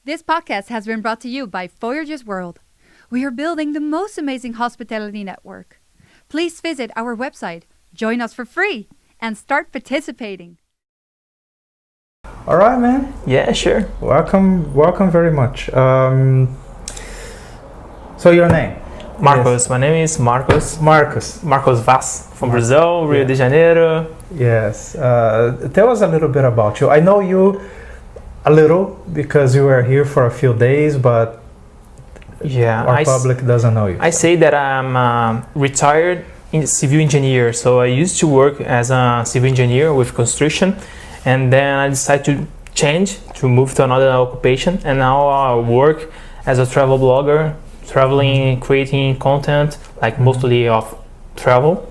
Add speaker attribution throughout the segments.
Speaker 1: This podcast has been brought to you by Voyager's World. We are building the most amazing hospitality network. Please visit our website, join us for free, and start participating.
Speaker 2: All right, man.
Speaker 3: Yeah, sure.
Speaker 2: Welcome very much. So your name?
Speaker 3: Marcos. Yes. My name is Marcos. Marcos Vaz from Brazil, Rio de Janeiro.
Speaker 2: Yes. Tell us a little bit about you. I know you a little because you were here for a few days, but our public doesn't know you.
Speaker 3: I say that I'm retired civil engineer. So I used to work as a civil engineer with construction, and then I decided to change to move to another occupation, and now I work as a travel blogger, traveling, creating content, like mostly of travel.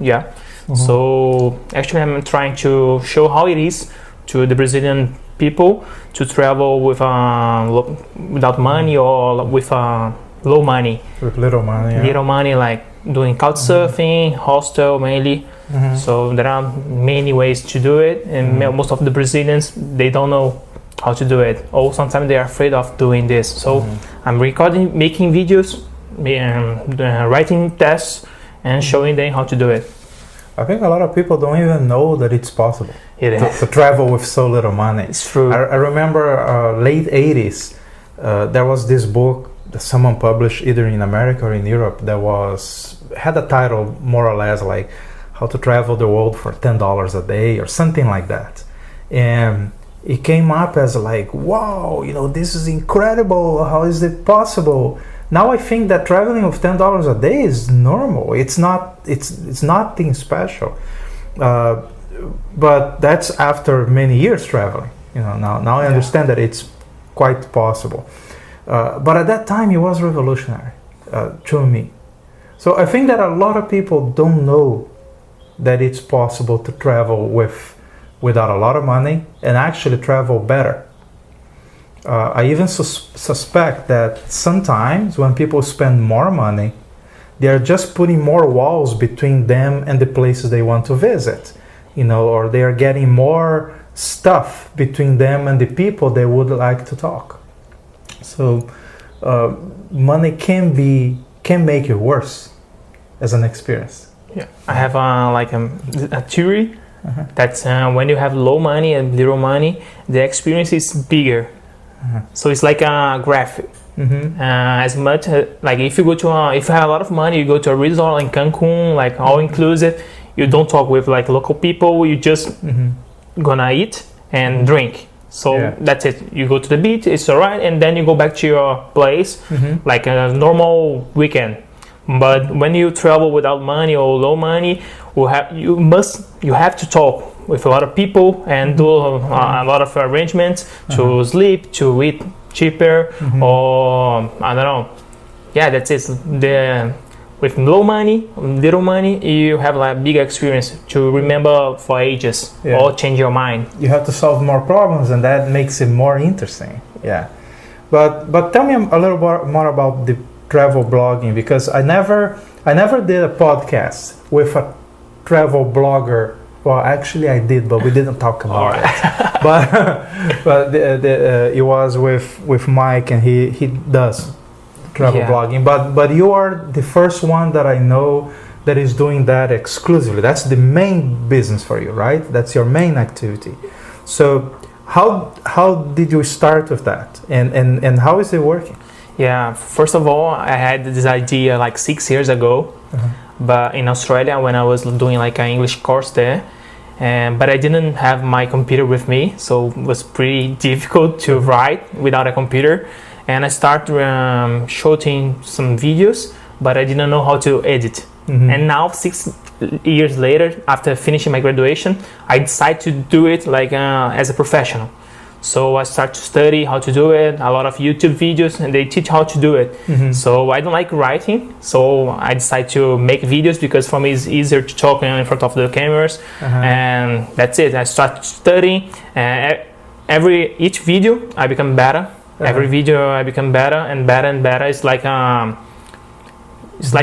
Speaker 3: So actually I'm trying to show how it is to the Brazilian people to travel with without money or with low money.
Speaker 2: With little money. Yeah.
Speaker 3: Little money, like doing couch surfing, hostel mainly. So there are many ways to do it, and most of the Brazilians, they don't know how to do it, or sometimes they are afraid of doing this. So I'm recording, making videos, writing tests, and showing them how to do it.
Speaker 2: I think a lot of people don't even know that it's possible to travel with so little money.
Speaker 3: It's true.
Speaker 2: I remember late 80s, there was this book that someone published either in America or in Europe that had a title more or less like how to travel the world for $10 a day or something like that. And it came up as like, wow, this is incredible. How is it possible? Now I think that traveling with $10 a day is normal. It's nothing special. But that's after many years traveling. Now I understand that it's quite possible. But at that time it was revolutionary to me. So I think that a lot of people don't know that it's possible to travel without a lot of money and actually travel better. I even suspect that sometimes when people spend more money, they are just putting more walls between them and the places they want to visit, or they are getting more stuff between them and the people they would like to talk. So money can make it worse as an experience.
Speaker 3: Yeah, I have a theory that when you have low money and little money, the experience is bigger. So it's like a graph. As much like if you go to if you have a lot of money, you go to a resort in Cancun, like all inclusive. You don't talk with like local people. You just gonna eat and drink. So that's it. You go to the beach, it's alright, and then you go back to your place like a normal weekend. But when you travel without money or low money, you have to talk with a lot of people and do a lot of arrangements to sleep, to eat cheaper, or I don't know. Yeah, that's it. With low money, little money, you have like a big experience to remember for ages or change your mind.
Speaker 2: You have to solve more problems, and that makes it more interesting. Yeah, but tell me a little more about the travel blogging, because I never did a podcast with a travel blogger. Well, actually I did, but we didn't talk about it. But it was with Mike, and he does travel blogging. But you are the first one that I know that is doing that exclusively. That's the main business for you, right? That's your main activity. So how did you start with that, and how is it working?
Speaker 3: Yeah, first of all, I had this idea like 6 years ago, but in Australia when I was doing like an English course there, but I didn't have my computer with me, so it was pretty difficult to write without a computer. And I started shooting some videos, but I didn't know how to edit. And now 6 years later, after finishing my graduation, I decided to do it like as a professional. So I start to study how to do it, a lot of YouTube videos, and they teach how to do it. So I don't like writing, so I decide to make videos because for me it's easier to talk in front of the cameras. And that's it. I start studying, and each video I become better. Every video I become better and better and better. It's like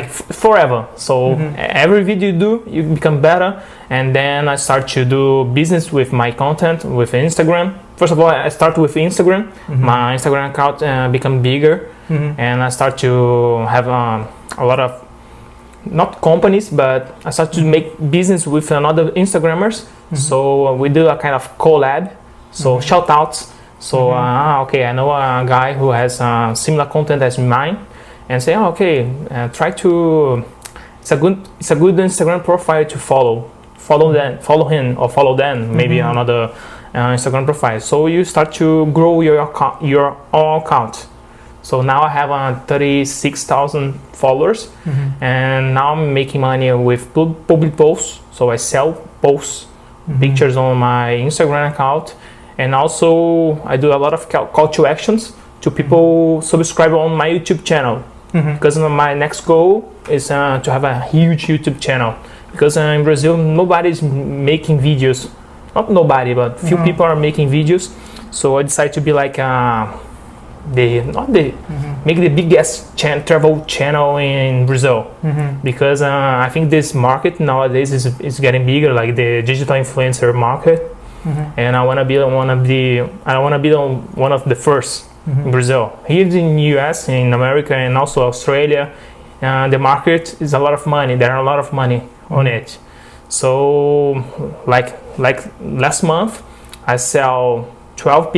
Speaker 3: forever. So every video you do, you become better. And then I start to do business with my content with Instagram. first of all, I start with Instagram. My Instagram account become bigger, and I start to have a lot of, not companies, but I start to make business with another Instagrammers. So we do a kind of collab. So shout outs. So okay, I know a guy who has similar content as mine, and say, oh, okay, try to. It's a good Instagram profile to follow. Follow him or follow them. Maybe another Instagram profile. So you start to grow your own account. So now I have 36,000 followers, and now I'm making money with public posts. So I sell posts, pictures on my Instagram account, and also I do a lot of call to actions to people subscribe on my YouTube channel. Because my next goal is to have a huge YouTube channel. Because in Brazil, nobody's making videos. Not nobody, but few people are making videos. So I decided to be like make the biggest travel channel in Brazil, because I think this market nowadays is getting bigger, like the digital influencer market, and I want to be one of the first in Brazil. Here in the US, in America, and also Australia, the market is a lot of money. There are a lot of money on it. So like last month, I sell 12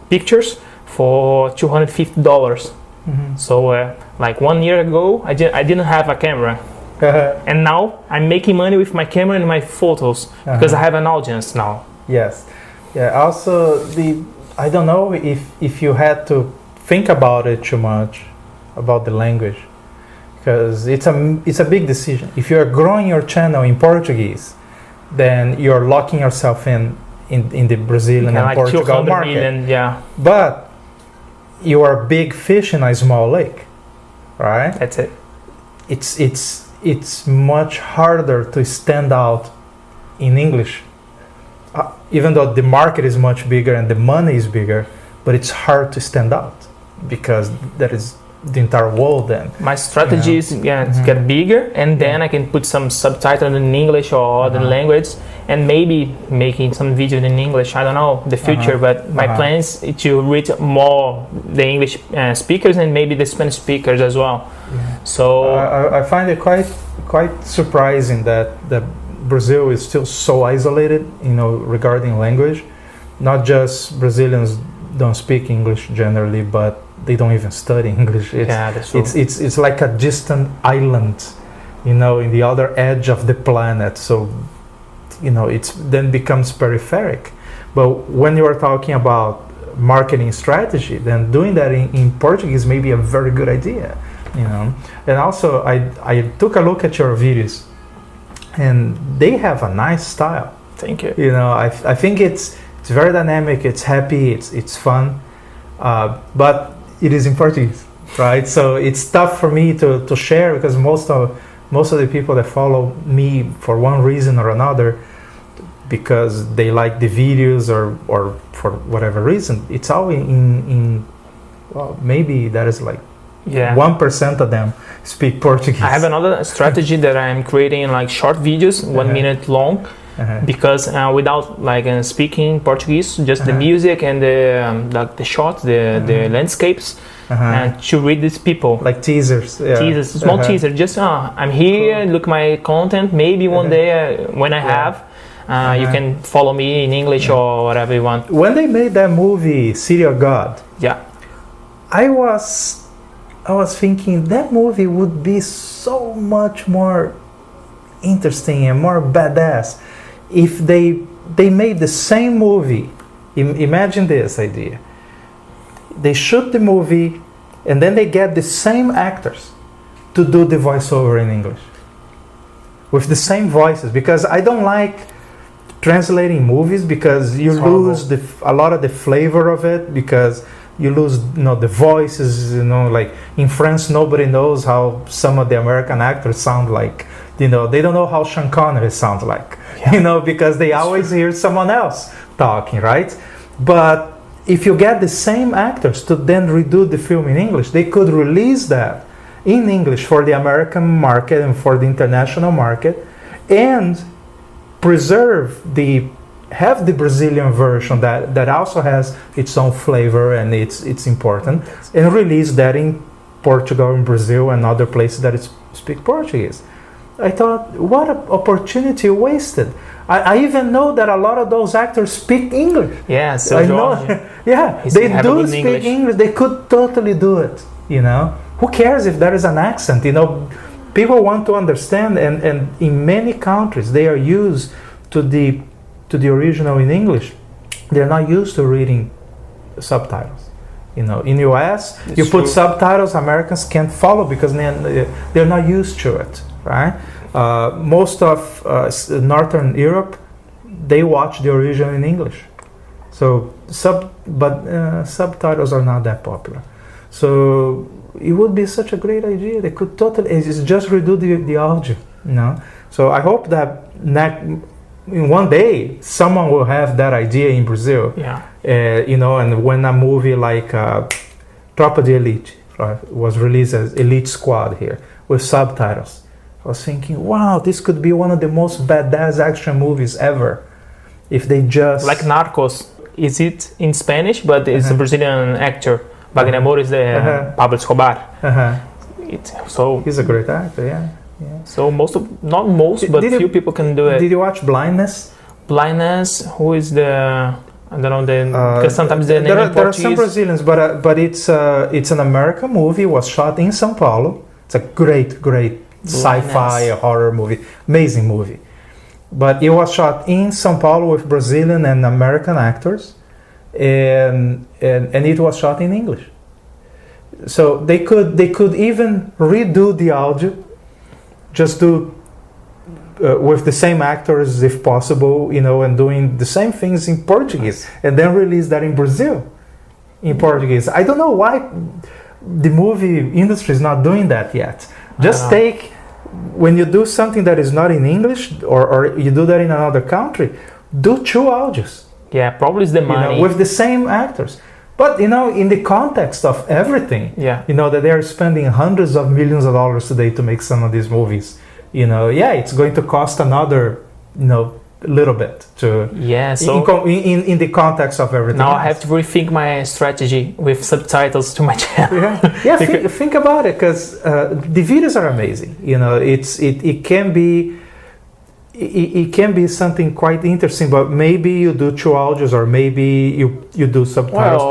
Speaker 3: pictures for $250. So like 1 year ago, I didn't have a camera, and now I'm making money with my camera and my photos because I have an audience now.
Speaker 2: Yes, yeah. Also, I don't know if you had to think about it too much about the language, because it's a big decision. If you are growing your channel in Portuguese, then you're locking yourself in the Brazilian and
Speaker 3: like
Speaker 2: Portugal market.
Speaker 3: Million, yeah.
Speaker 2: But you are a big fish in a small lake, right?
Speaker 3: That's it.
Speaker 2: It's much harder to stand out in English, even though the market is much bigger and the money is bigger. But it's hard to stand out because that is the entire world. Then
Speaker 3: my strategy is to get bigger, and then I can put some subtitles in English or other language, and maybe making some videos in English. I don't know the future, but my plan is to reach more the English speakers and maybe the Spanish speakers as well. So
Speaker 2: I find it quite surprising that Brazil is still so isolated, regarding language. Not just Brazilians don't speak English generally, but they don't even study English.
Speaker 3: That's true.
Speaker 2: It's like a distant island, in the other edge of the planet. So, it's then becomes peripheric. But when you are talking about marketing strategy, then doing that in Portuguese may be a very good idea, And also, I took a look at your videos, and they have a nice style.
Speaker 3: Thank you.
Speaker 2: I think it's very dynamic. It's happy. It's fun, but it is in Portuguese, right? So it's tough for me to share, because most of the people that follow me for one reason or another, because they like the videos or for whatever reason, it's all in maybe that is like 1% of them speak Portuguese.
Speaker 3: I have another strategy that I'm creating like short videos, 1 minute long, because without speaking Portuguese, just the music and the shots, the landscapes, and to read these people,
Speaker 2: like teasers,
Speaker 3: small teaser. Just I'm here, cool. Look my content. Maybe one day when I have, you can follow me in English or whatever you want.
Speaker 2: When they made that movie City of God, I was thinking that movie would be so much more interesting and more badass if they made the same movie. Imagine this idea. They shoot the movie and then they get the same actors to do the voiceover in English with the same voices, because I don't like translating movies, because you lose a lot of the flavor of it, because you lose the voices. Like in France, nobody knows how some of the American actors sound like. They don't know how Sean Connery sounds like, because they always hear someone else talking, right? But if you get the same actors to then redo the film in English, they could release that in English for the American market and for the international market, and preserve the have the Brazilian version that also has its own flavor and it's important, and release that in Portugal and Brazil and other places that speak Portuguese. I thought, what an opportunity wasted. I even know that a lot of those actors speak English.
Speaker 3: Yeah, so
Speaker 2: I know. Yeah, they do speak English. They could totally do it. You know, who cares if there is an accent? You know, people want to understand, and in many countries they are used to the original in English. They're not used to reading subtitles. You know, in US, you put subtitles, Americans can't follow because they're not used to it, right? Most of Northern Europe, they watch the original in English. So subtitles are not that popular. So it would be such a great idea. They could totally just redo the audio, you know. So I hope that in one day someone will have that idea in Brazil.
Speaker 3: Yeah.
Speaker 2: You know, and when a movie like Tropa de Elite was released as Elite Squad here with subtitles, I was thinking, wow, this could be one of the most badass action movies ever. If they just
Speaker 3: like Narcos, is it in Spanish? But it's a Brazilian actor. Wagner Moura is the Pablo Escobar. So
Speaker 2: he's a great actor, yeah.
Speaker 3: So few people can do it.
Speaker 2: Did you watch Blindness?
Speaker 3: Blindness. Who is the? I don't know. Because sometimes the name in
Speaker 2: there are some Brazilians, but it's an American movie. It was shot in São Paulo. It's a great sci-fi horror movie, amazing movie. But it was shot in São Paulo with Brazilian and American actors, and it was shot in English. So they could even redo the audio, just do with the same actors if possible, you know, and doing the same things in Portuguese, and then release that in Brazil in Portuguese. I don't know why the movie industry is not doing that yet. Just take, when you do something that is not in English, or you do that in another country, do 2 audios.
Speaker 3: Yeah, probably it's the money.
Speaker 2: You know, with the same actors. But, you know, in the context of everything, you know, that they're spending hundreds of millions of dollars today to make some of these movies. You know, it's going to cost another, you know, little bit to so in the context of everything.
Speaker 3: Now I have to rethink my strategy with subtitles to my channel.
Speaker 2: Think about it, because the videos are amazing. You know, it can be something quite interesting, but maybe you do 2 audios, or maybe you do subtitles,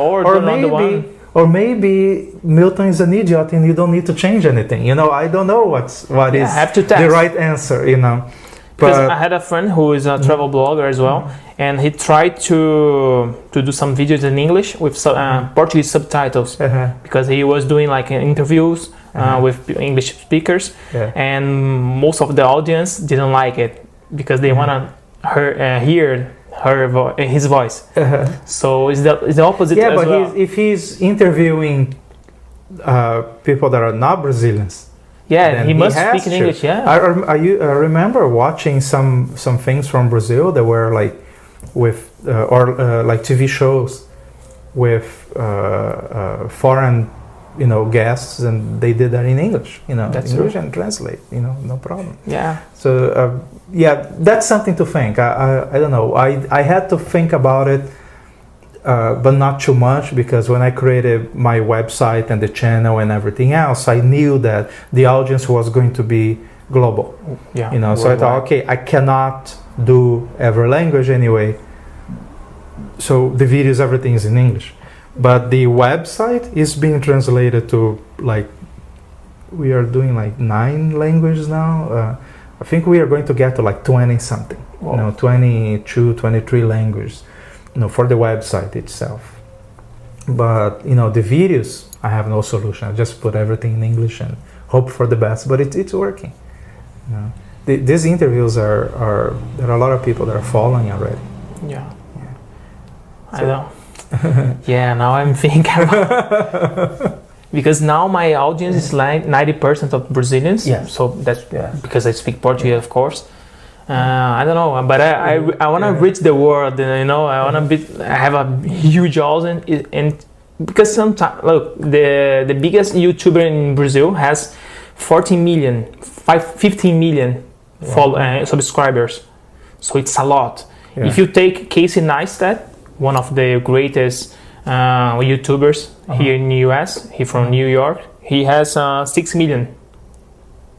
Speaker 2: or maybe Milton is an idiot and you don't need to change anything. You know, I don't know what is the right answer. You know.
Speaker 3: Because I had a friend who is a travel blogger as well, and he tried to do some videos in English with Portuguese subtitles, because he was doing like interviews with English speakers, and most of the audience didn't like it because they want to hear his voice. So it's the opposite.
Speaker 2: Yeah, but if he's interviewing people that are not Brazilians.
Speaker 3: Yeah, he must speak in English. Yeah,
Speaker 2: I remember watching some things from Brazil that were like with like TV shows with foreign, you know, guests, and they did that in English. You know,
Speaker 3: that's
Speaker 2: English and translate. You know, no problem.
Speaker 3: Yeah.
Speaker 2: So that's something to think. I don't know. I had to think about it. But not too much, because when I created my website and the channel and everything else, I knew that the audience was going to be global.
Speaker 3: Yeah,
Speaker 2: you know, so I thought, okay, I cannot do every language anyway. So the videos, everything is in English, but the website is being translated to, like, we are doing like 9 languages now. I think we are going to get to like 20 something. Wow. You know, 22, 23 languages. You know, for the website itself. But, you know, the videos, I have no solution. I just put everything in English and hope for the best. But it's working. You know, these interviews there are a lot of people that are following already.
Speaker 3: Yeah. I know. Yeah, now I'm thinking about because now my audience is like 90% of Brazilians.
Speaker 2: Yeah.
Speaker 3: So that's because I speak Portuguese, of course. I don't know, but I want to reach the world. You know, I want to have a huge audience, and because sometimes, look, the biggest YouTuber in Brazil has 15 million subscribers, so it's a lot.
Speaker 2: Yeah.
Speaker 3: If you take Casey Neistat, one of the greatest YouTubers here in the US, he from New York, he has 6 million.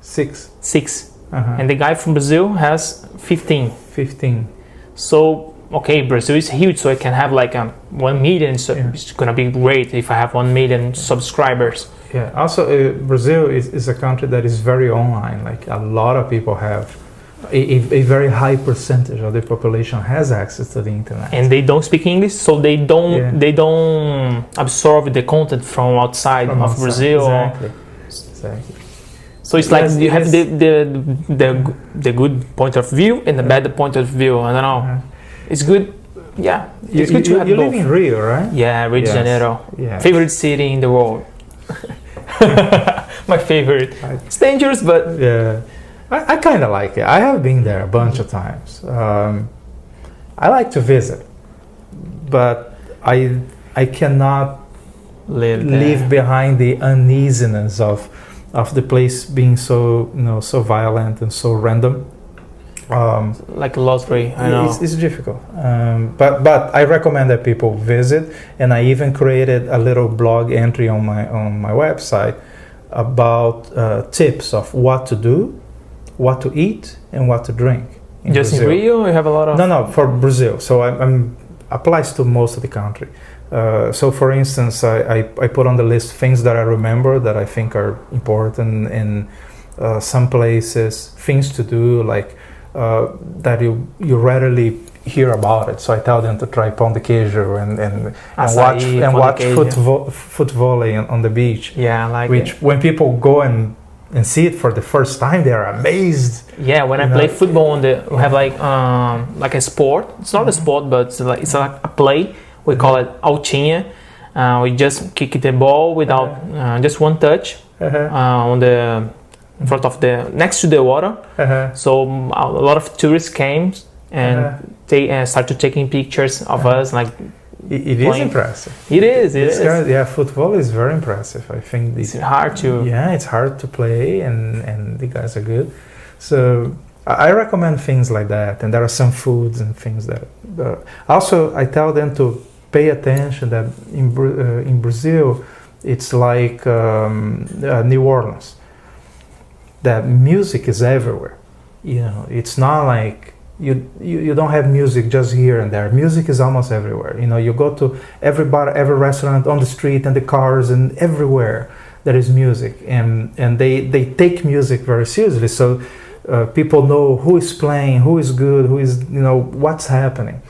Speaker 2: 6.
Speaker 3: 6. And the guy from Brazil has 15.
Speaker 2: 15.
Speaker 3: So, okay, Brazil is huge, so I can have like 1 million. So it's gonna be great if I have 1 million subscribers.
Speaker 2: Yeah. Also, Brazil is a country that is very online. Like a lot of people have a very high percentage of the population has access to the internet.
Speaker 3: And they don't speak English, so they don't absorb the content from outside of Brazil.
Speaker 2: Exactly.
Speaker 3: So it's like you have the good point of view and the bad point of view. I don't know. It's good. Yeah, it's good to have
Speaker 2: you
Speaker 3: both.
Speaker 2: live in Rio, right?
Speaker 3: Yeah, Rio de Janeiro.
Speaker 2: Yeah.
Speaker 3: Favorite city in the world. My favorite. It's dangerous, but
Speaker 2: yeah, I kind of like it. I have been there a bunch of times. I like to visit, but I cannot leave behind the uneasiness of the place being so so violent and so random.
Speaker 3: Like lottery, I know.
Speaker 2: It's difficult, but I recommend that people visit, and I even created a little blog entry on my website about tips of what to do, what to eat, and what to drink.
Speaker 3: Just
Speaker 2: Brazil.
Speaker 3: in Rio, you have a lot of.
Speaker 2: No, for Brazil. So I'm applies to most of the country. So, for instance, I put on the list things that I remember that I think are important in some places, things to do like. That you rarely hear about it, so I tell them to try pão de queijo and watch foot volley on the beach.
Speaker 3: Yeah, I like
Speaker 2: which
Speaker 3: it.
Speaker 2: When people go and see it for the first time, they are amazed.
Speaker 3: Yeah, when I play football we have like a sport. It's not a sport, but it's like a play. We call it altinha. We just kick the ball without just one touch on the. In front of next to the water, so a lot of tourists came and they started taking pictures of us. Like
Speaker 2: it is impressive.
Speaker 3: It is.
Speaker 2: Yeah, football is very impressive. I think
Speaker 3: it's hard to.
Speaker 2: Yeah, it's hard to play, and the guys are good. So I recommend things like that, and there are some foods and things that. Also, I tell them to pay attention that in Brazil, it's like New Orleans. That music is everywhere. It's not like you don't have music just here and there. Music is almost everywhere. You go to every bar, every restaurant, on the street, and the cars, and everywhere there is music, and they take music very seriously. So people know who is playing, who is good, who is what's happening.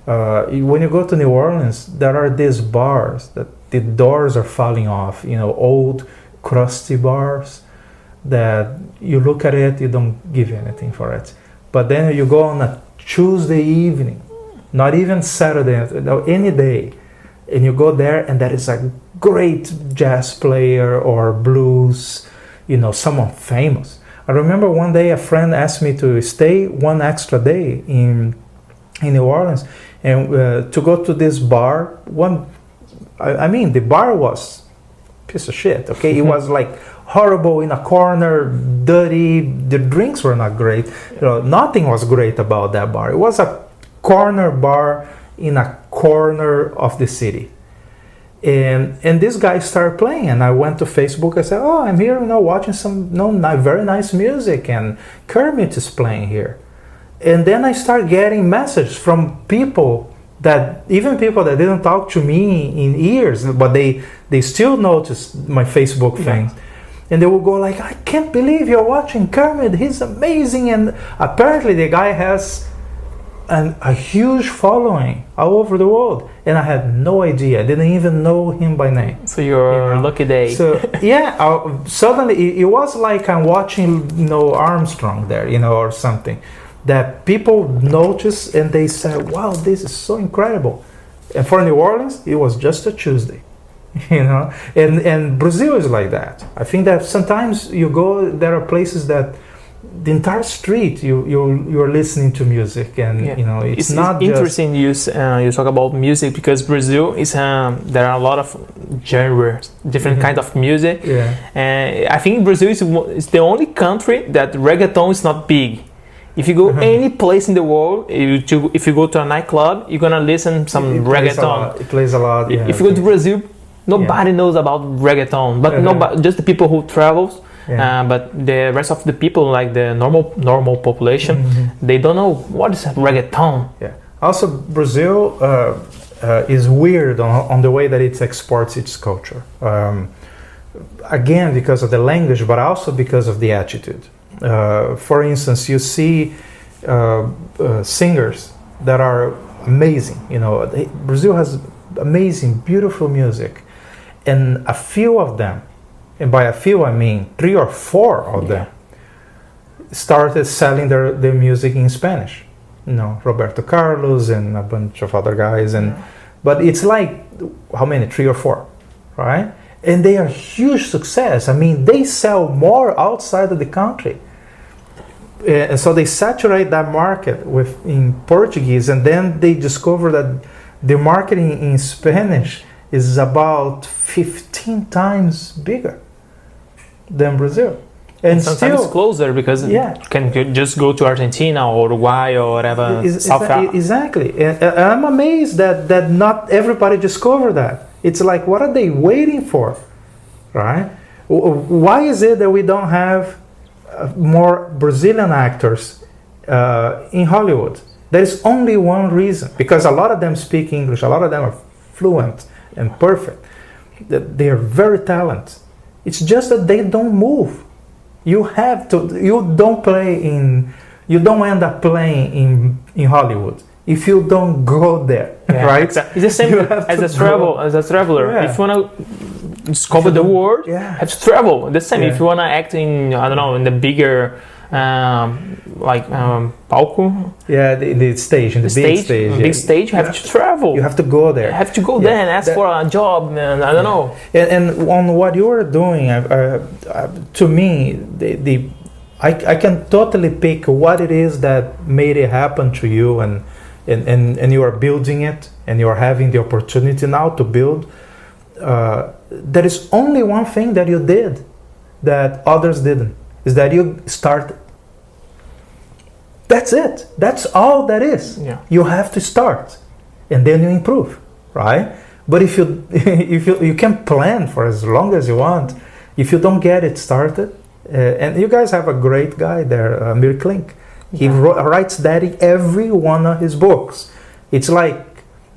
Speaker 2: When you go to New Orleans, there are these bars that the doors are falling off. Old, crusty bars. That you look at it, you don't give anything for it. But then you go on a Tuesday evening, not even Saturday, any day, and you go there and there is a great jazz player or blues, someone famous. I remember one day a friend asked me to stay one extra day in New Orleans and to go to this bar. The bar was a piece of shit, okay? It was like horrible in a corner, dirty. The drinks were not great. Nothing was great about that bar. It was a corner bar in a corner of the city. And this guy started playing, and I went to Facebook. I said, "Oh, I'm here, watching some very nice music, and Kermit is playing here." And then I started getting messages from people that didn't talk to me in years, but they still notice my Facebook things. And they will go like, "I can't believe you're watching Kermit. He's amazing." And apparently the guy has a huge following all over the world. And I had no idea. I didn't even know him by name.
Speaker 3: So you're a lucky day.
Speaker 2: So suddenly it was like I'm watching Armstrong there, or something. That people notice and they say, "Wow, this is so incredible." And for New Orleans, it was just a Tuesday. And Brazil is like that. I think that sometimes you go, there are places that the entire street you're listening to music, and it's not
Speaker 3: interesting. You talk about music because Brazil is there are a lot of genres, different kind of music. And I think Brazil is the only country that reggaeton is not big. If you go any place in the world, if you go to a nightclub, you're gonna listen some reggaeton.
Speaker 2: It plays a lot. Yeah,
Speaker 3: if you go to Brazil, nobody knows about reggaeton, but nobody, just the people who travels. But the rest of the people, like the normal population, they don't know what is reggaeton.
Speaker 2: Yeah. Also, Brazil is weird on the way that it exports its culture. Again, because of the language, but also because of the attitude. For instance, you see singers that are amazing. Brazil has amazing, beautiful music, and a few of them, and by a few I mean 3 or 4 of them, started selling their music in Spanish. Roberto Carlos and a bunch of other guys, but it's like how many? 3 or 4, right? And they are huge success. I mean, they sell more outside of the country. And so they saturate that market in Portuguese, and then they discover that the marketing in Spanish is about 15 times bigger than Brazil. And
Speaker 3: sometimes
Speaker 2: still,
Speaker 3: closer because you can just go to Argentina or Uruguay or whatever.
Speaker 2: Exactly. And I'm amazed that not everybody discovered that. It's like, what are they waiting for, right? Why is it that we don't have more Brazilian actors in Hollywood? There is only one reason, because a lot of them speak English, a lot of them are fluent and perfect. They are very talented. It's just that they don't move. You don't end up playing in Hollywood if you don't go there, right?
Speaker 3: It's the same as a traveler. Yeah. If you wanna discover the world, you have to travel. The same if you wanna act in, I don't know, in the bigger palco.
Speaker 2: Yeah, the stage, big stage.
Speaker 3: Big stage, you have to travel.
Speaker 2: You have to go there.
Speaker 3: You have to go there and ask for a job, man. I don't know.
Speaker 2: And on what you were doing, to me, I can totally pick what it is that made it happen to you, and you are building it, and you are having the opportunity now to build. There is only one thing that you did that others didn't, is that you started. That's it. That's all that is.
Speaker 3: Yeah.
Speaker 2: You have to start, and then you improve, right? But if you can plan for as long as you want, if you don't get it started, and you guys have a great guy there, Amir Klink. He writes that in every one of his books. It's like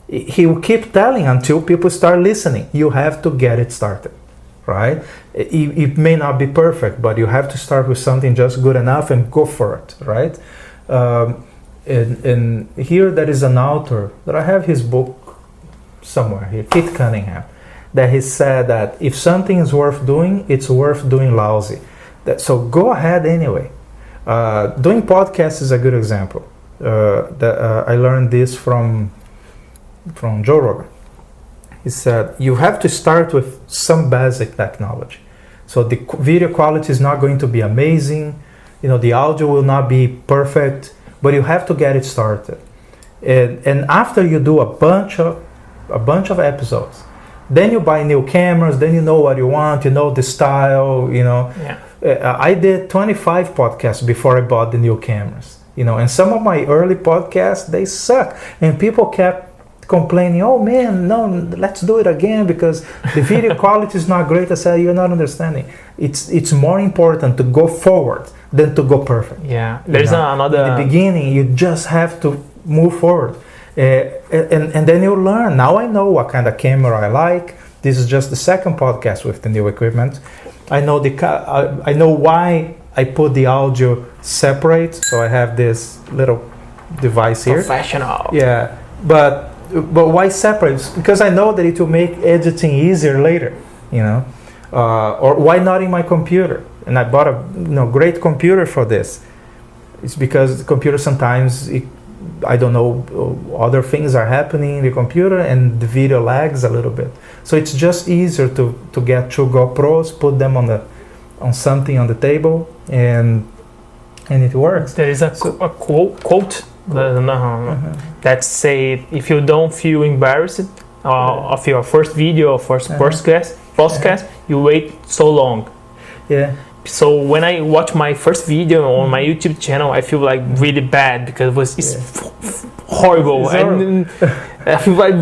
Speaker 2: he will keep telling until people start listening. You have to get it started, right? It may not be perfect, but you have to start with something just good enough and go for it, right? And here there is an author that I have his book somewhere here, Keith Cunningham, that he said that if something is worth doing, it's worth doing lousy. So go ahead anyway. Doing podcasts is a good example. I learned this from Joe Rogan. He said you have to start with some basic technology. So the video quality is not going to be amazing. The audio will not be perfect, but you have to get it started. And after you do a bunch of episodes, then you buy new cameras. Then you know what you want. You know the style. I did 25 podcasts before I bought the new cameras. And some of my early podcasts, they suck, and people kept complaining, oh man, no, let's do it again because the video quality is not great. I said, you're not understanding. It's more important to go forward than to go perfect.
Speaker 3: Yeah, there's another.
Speaker 2: In the beginning, you just have to move forward, and then you learn. Now I know what kind of camera I like. This is just the second podcast with the new equipment. I know I know why I put the audio separate. So I have this little device here.
Speaker 3: Professional.
Speaker 2: Yeah, but why separate? Because I know that it will make editing easier later. Or why not in my computer? And I bought a great computer for this. It's because the computer sometimes I don't know, other things are happening in the computer and the video lags a little bit. So it's just easier to get 2 GoPros, put them on something on the table, and it works.
Speaker 3: There is a quote that say, if you don't feel embarrassed of your first video or first podcast, you wait so long.
Speaker 2: Yeah.
Speaker 3: So when I watch my first video on my YouTube channel, I feel like really bad because it's horrible.
Speaker 2: It's
Speaker 3: And I feel like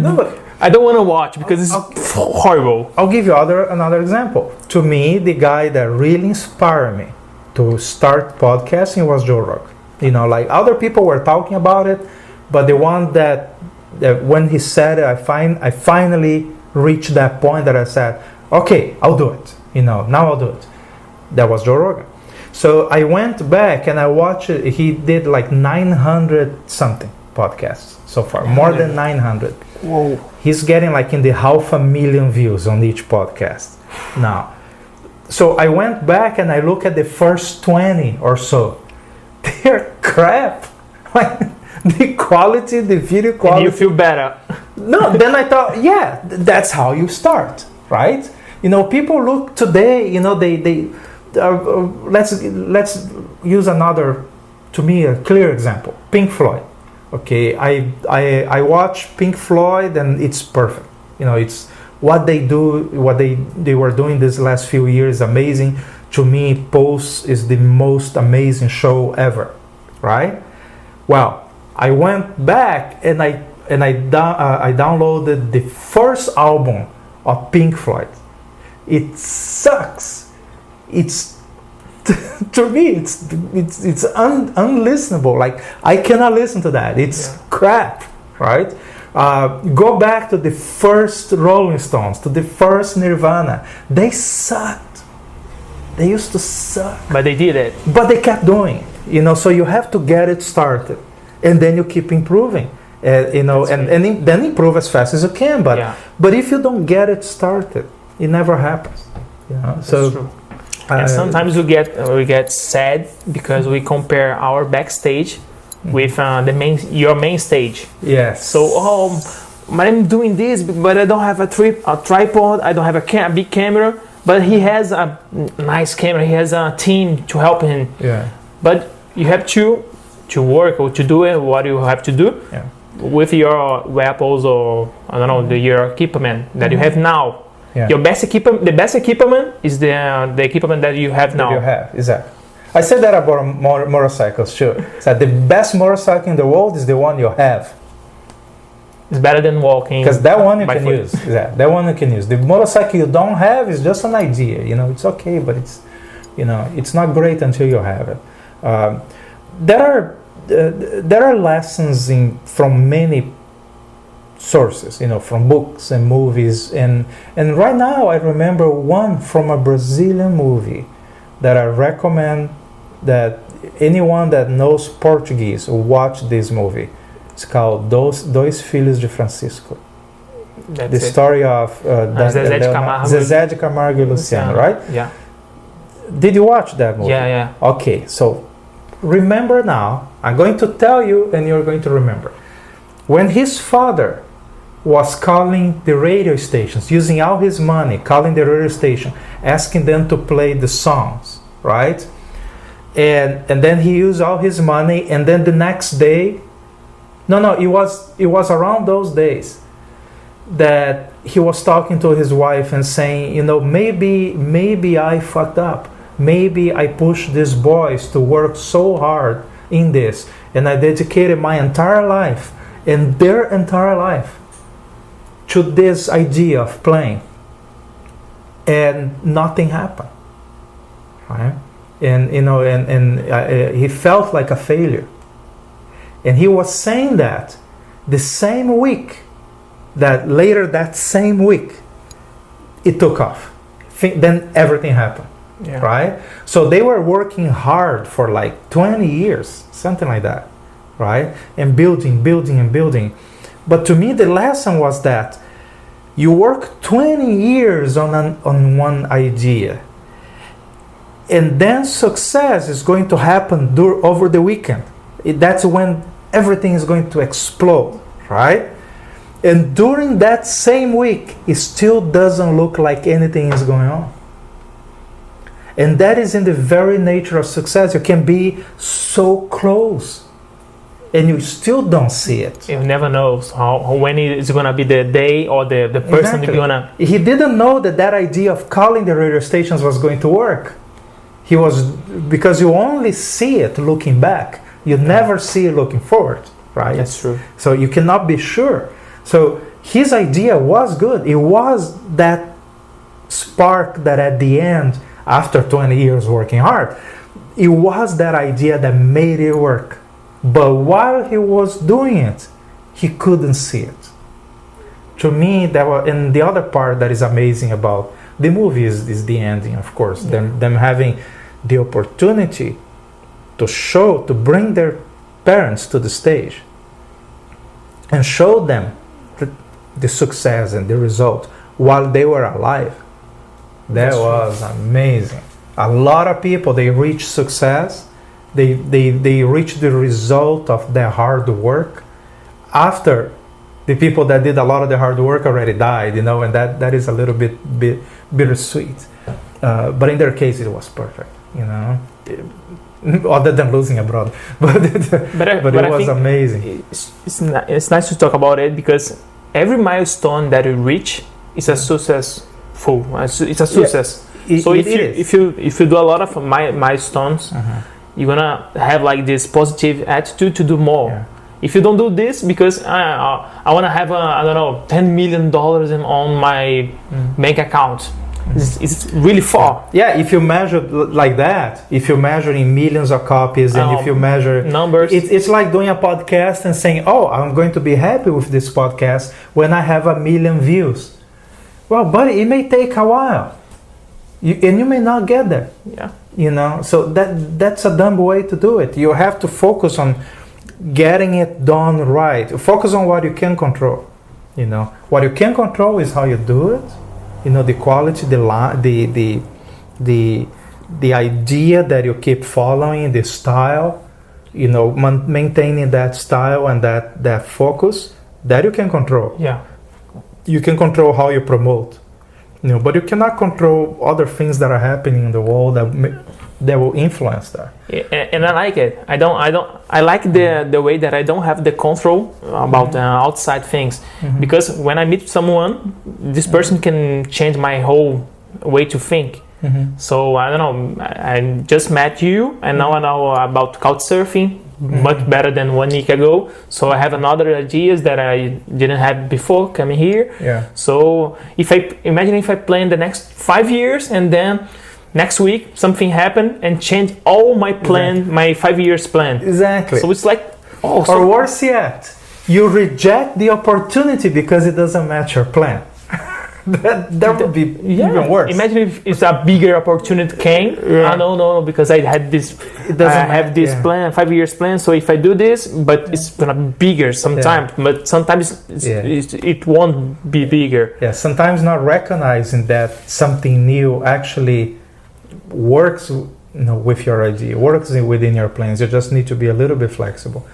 Speaker 3: I don't want to watch because it's horrible.
Speaker 2: I'll give you another example. To me, the guy that really inspired me to start podcasting was Joe Rogan. You know, like other people were talking about it, but the one that when he said it, I finally reached that point that I said, okay, I'll do it. You know, now I'll do it. That was Joe Rogan. So I went back and I watched it. He did like 900 something podcasts so far, more than 900.
Speaker 3: Whoa.
Speaker 2: He's getting like in the 500,000 views on each podcast now. So I went back and I look at the first 20 or so. They're crap. Like the quality, the video quality.
Speaker 3: And you feel better.
Speaker 2: No, then I thought, yeah, that's how you start, right? You know, people look today, you know, let's use another, to me, a clear example. Pink Floyd. Okay, I watch Pink Floyd and it's perfect. You know, it's what they do, what they were doing this last few years, amazing. To me, Pulse is the most amazing show ever, right? Well, I went back and I downloaded the first album of Pink Floyd. It sucks. It's to me it's unlistenable. Like I cannot listen to that. It's crap, right? Go back to the first Rolling Stones, to the first Nirvana. They sucked. They used to suck.
Speaker 3: But they did it.
Speaker 2: But they kept doing it. You know, so you have to get it started, and then you keep improving. You know, and then improve as fast as you can. But if you don't get it started, it never happens. You know? So
Speaker 3: true. And sometimes we get sad because we compare our backstage with your main stage.
Speaker 2: Yes.
Speaker 3: So I'm doing this, but I don't have a tripod. I don't have a big camera. But he has a nice camera. He has a team to help him.
Speaker 2: Yeah.
Speaker 3: But you have to work or to do it. What you have to do with your weapons or I don't know your equipment that you have now.
Speaker 2: Yeah.
Speaker 3: Your best equipment, the best equipment is the equipment that you have now.
Speaker 2: You have, exactly. I said that about motorcycles too. So the best motorcycle in the world is the one you have.
Speaker 3: It's better than walking.
Speaker 2: Because that one you can use. Yeah, that one you can use. The motorcycle you don't have is just an idea. You know, it's okay, but it's, you know, it's not great until you have it. There are lessons from many sources, you know, from books and movies, and right now I remember one from a Brazilian movie that I recommend that anyone that knows Portuguese watch this movie. It's called Dois Filhos de Francisco. The story of Zezé de Camargo and Luciano, right?
Speaker 3: Yeah.
Speaker 2: Did you watch that movie?
Speaker 3: Yeah.
Speaker 2: Okay, so remember now, I'm going to tell you and you're going to remember. When his father was calling the radio stations, using all his money, calling the radio station, asking them to play the songs, right? And then he used all his money, and then the next day, it was around those days that he was talking to his wife and saying, you know, maybe I fucked up. Maybe I pushed these boys to work so hard in this, and I dedicated my entire life and their entire life to this idea of playing, and nothing happened, right? And you know, and he felt like a failure, and he was saying that the same week that same week it took off. Then everything happened, right? So they were working hard for like 20 years, something like that, right? And building. But to me, the lesson was that you work 20 years on one idea, and then success is going to happen over the weekend. That's when everything is going to explode, right? And during that same week, it still doesn't look like anything is going on. And that is in the very nature of success. You can be so close, and you still don't see it.
Speaker 3: You never know when it's gonna be the day or the person
Speaker 2: Exactly.
Speaker 3: gonna.
Speaker 2: He didn't know that idea of calling the radio stations was going to work. he was, because you only see it looking back, you never see it looking forward, right?
Speaker 3: That's true.
Speaker 2: So you cannot be sure. So his idea was good. It was that spark that at the end, after 20 years working hard, it was that idea that made it work. But while he was doing it, he couldn't see it. To me, that was, and the other part that is amazing about the movie is the ending, of course. Them having the opportunity to bring their parents to the stage and show them the success and the result while they were alive. That was amazing. A lot of people, they reach success, they reach the result of their hard work after the people that did a lot of the hard work already died, and that is a little bit bittersweet. But in their case, it was perfect, other than losing a brother. But it was amazing.
Speaker 3: It's nice to talk about it because every milestone that you reach is a successful. It's a success. So if you do a lot of milestones, you're gonna have like this positive attitude to do more. Yeah. If you don't do this because I want to have $10 million on my bank account, it's really far.
Speaker 2: Yeah, if you measure like that, if you measure in millions of copies, and if you measure
Speaker 3: numbers,
Speaker 2: it's like doing a podcast and saying, "Oh, I'm going to be happy with this podcast when I have 1 million views." Well, buddy, it may take a while, and you may not get there.
Speaker 3: Yeah,
Speaker 2: so that's a dumb way to do it. You have to focus on getting it done right. Focus on what you can control. What you can control is how you do it. The quality, the idea that you keep following, the style. Maintaining that style and that focus that you can control.
Speaker 3: Yeah.
Speaker 2: You can control how you promote. But you cannot control other things that are happening in the world that will influence that.
Speaker 3: Yeah, and I like it. I like the way that I don't have the control about outside things, because when I meet someone, this person can change my whole way to think. So I don't know, I just met you and now I know about couchsurfing much better than 1 week ago. So I have another ideas that I didn't have before coming here.
Speaker 2: Yeah.
Speaker 3: So if I plan the next 5 years and then next week something happened and change all my plan, my 5 years plan.
Speaker 2: Exactly.
Speaker 3: So it's like,
Speaker 2: or worse yet, you reject the opportunity because it doesn't match your plan. that would be even worse.
Speaker 3: Imagine if it's a bigger opportunity came. No, because I had this. I have this plan, 5 years plan. So if I do this, but it's gonna be bigger sometimes. Yeah. But sometimes it won't be bigger.
Speaker 2: Yeah, sometimes not recognizing that something new actually works, with your idea, works within your plans. You just need to be a little bit flexible.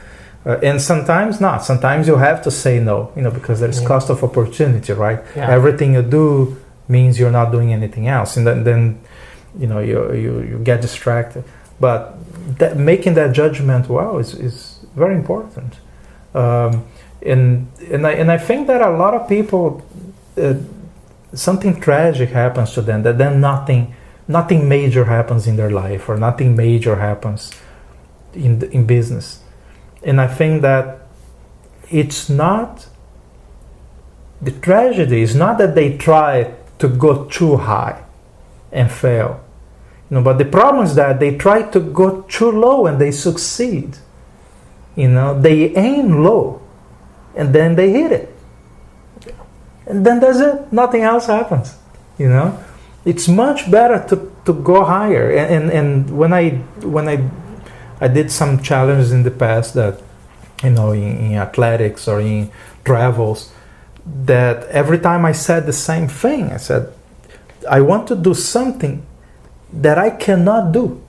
Speaker 2: And sometimes not. Sometimes you have to say no, because there is cost of opportunity, right? Yeah. Everything you do means you're not doing anything else, and then you get distracted. But making that judgment is very important. And I think that a lot of people, something tragic happens to them, that then nothing major happens in their life, or nothing major happens in business. And I think that it's not, the tragedy is not that they try to go too high and fail. But the problem is that they try to go too low and they succeed. They aim low and then they hit it. And then that's it. Nothing else happens. It's much better to go higher. And when I did some challenges in the past that, in athletics or in travels, that every time I said the same thing, I said, I want to do something that I cannot do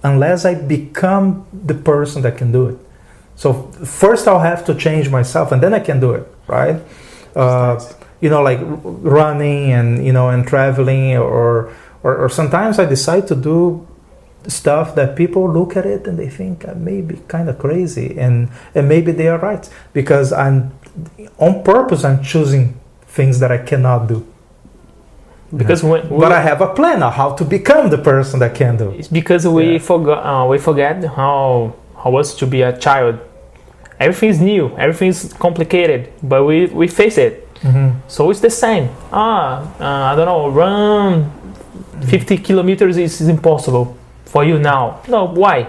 Speaker 2: unless I become the person that can do it. So first I'll have to change myself and then I can do it, right? Like running and traveling or sometimes I decide to do stuff that people look at it and they think I may be kind of crazy, and maybe they are right, because I'm choosing things that I cannot do.
Speaker 3: Because
Speaker 2: but I have a plan on how to become the person that can do.
Speaker 3: It's because we forget how was to be a child. Everything's new, everything's complicated, but we face it. So it's the same. I don't know, run 50 kilometers is impossible for you now. No, why?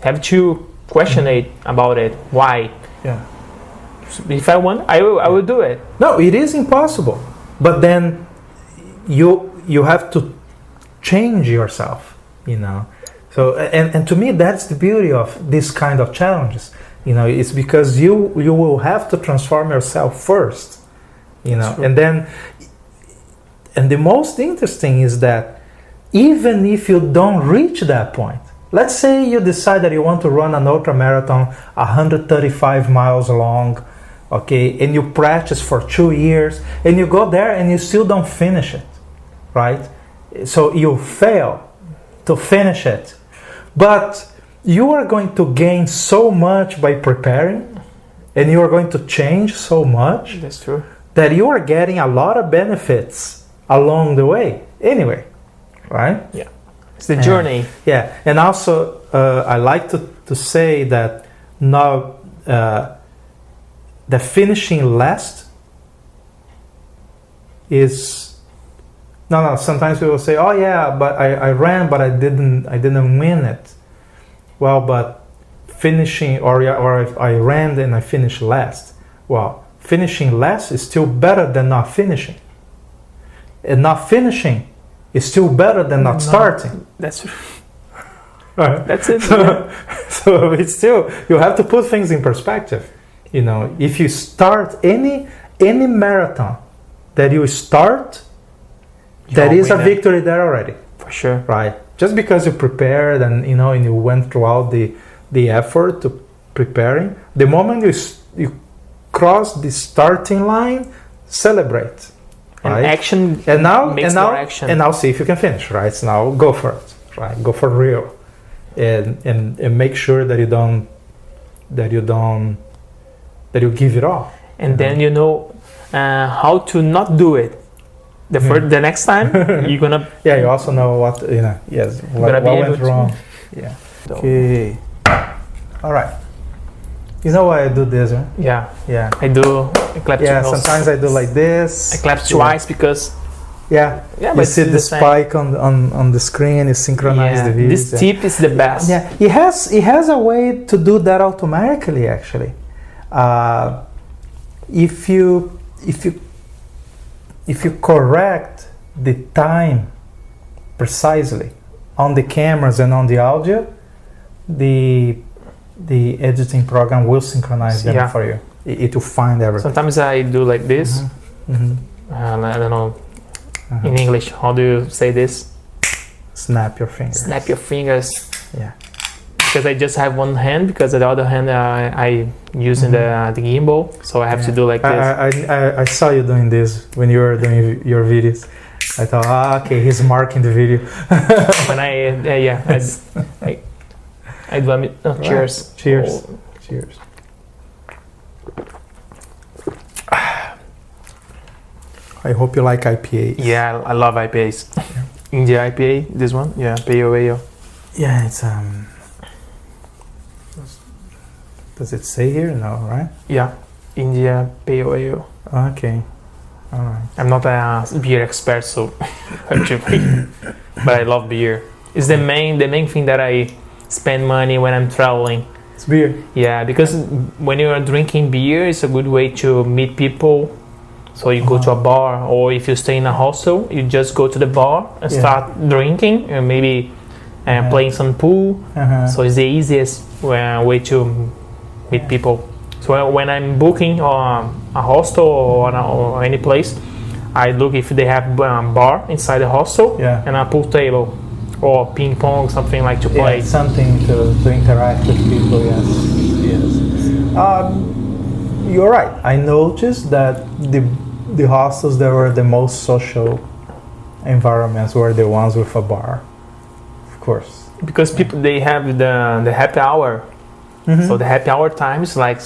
Speaker 3: Have to question it about it. Why?
Speaker 2: Yeah.
Speaker 3: If I want, I will do it.
Speaker 2: No, it is impossible. But then you have to change yourself, you know. So and to me that's the beauty of this kind of challenges. You know, it's because you will have to transform yourself first, you know. And the most interesting is that even if you don't reach that point, let's say you decide that you want to run an ultra marathon 135 miles long, okay, and you practice for 2 years and you go there and you still don't finish it, right? So you fail to finish it, but you are going to gain so much by preparing, and you are going to change so much.
Speaker 3: That's true.
Speaker 2: That you are getting a lot of benefits along the way anyway, right?
Speaker 3: Yeah, it's the journey.
Speaker 2: Yeah, and also I like to say that now the finishing last is no. Sometimes people say, "Oh yeah, but I ran, but I didn't win it." Well, but finishing or if I ran and I finished last. Well, finishing last is still better than not finishing. And not finishing is still better than not starting.
Speaker 3: That's
Speaker 2: Right.
Speaker 3: That's it.
Speaker 2: So it's still, you have to put things in perspective. You know, if you start any marathon that you start, that is a victory there already.
Speaker 3: For sure.
Speaker 2: Right. Just because you prepared and and you went throughout the effort to preparing, the moment you cross the starting line, celebrate.
Speaker 3: And
Speaker 2: right?
Speaker 3: action
Speaker 2: and now
Speaker 3: makes more action.
Speaker 2: And now see if you can finish, right? So now go for it. Right? Go for real. And make sure that you give it all.
Speaker 3: And then you know how to not do it. The next time you're gonna
Speaker 2: you also know what what went wrong. Yeah. Okay. All right. You know why I do this, right?
Speaker 3: Yeah. I do. I clap.
Speaker 2: Sometimes I do like this.
Speaker 3: I clap twice because.
Speaker 2: Yeah. You see the spike on the screen. You synchronize the video.
Speaker 3: This tip is the best.
Speaker 2: Yeah. It has a way to do that automatically. Actually, if you correct the time precisely on the cameras and on the audio, the editing program will synchronize them for you. It will find everything.
Speaker 3: Sometimes I do like this. I don't know in English. How do you say this?
Speaker 2: Snap your fingers.
Speaker 3: Snap your fingers.
Speaker 2: Yeah.
Speaker 3: Because I just have one hand. Because the other hand I using the gimbal, so I have to do like this.
Speaker 2: I saw you doing this when you were doing your videos. I thought, okay, he's marking the video.
Speaker 3: When I do cheers.
Speaker 2: Cheers.
Speaker 3: Oh.
Speaker 2: Cheers. I hope you like IPAs.
Speaker 3: Yeah, I love IPAs. India IPA, this one. Yeah, Pale Ale.
Speaker 2: Yeah, it's Does it say here? No, right?
Speaker 3: Yeah, India Pale Ale.
Speaker 2: Okay. All right.
Speaker 3: I'm not a beer expert, so but I love beer. It's the main thing that I spend money when I'm traveling.
Speaker 2: It's beer.
Speaker 3: Yeah, because when you are drinking beer, it's a good way to meet people. So you go to a bar, or if you stay in a hostel, you just go to the bar and start drinking, and maybe playing some pool. So it's the easiest way to meet people. So when I'm booking a hostel or any place, I look if they have bar inside the hostel and a pool table or ping pong, something like to play.
Speaker 2: Something to interact with people. Yes. You're right. I noticed that the hostels that were the most social environments were the ones with a bar, of course.
Speaker 3: Because people, they have the happy hour So the happy hour time is like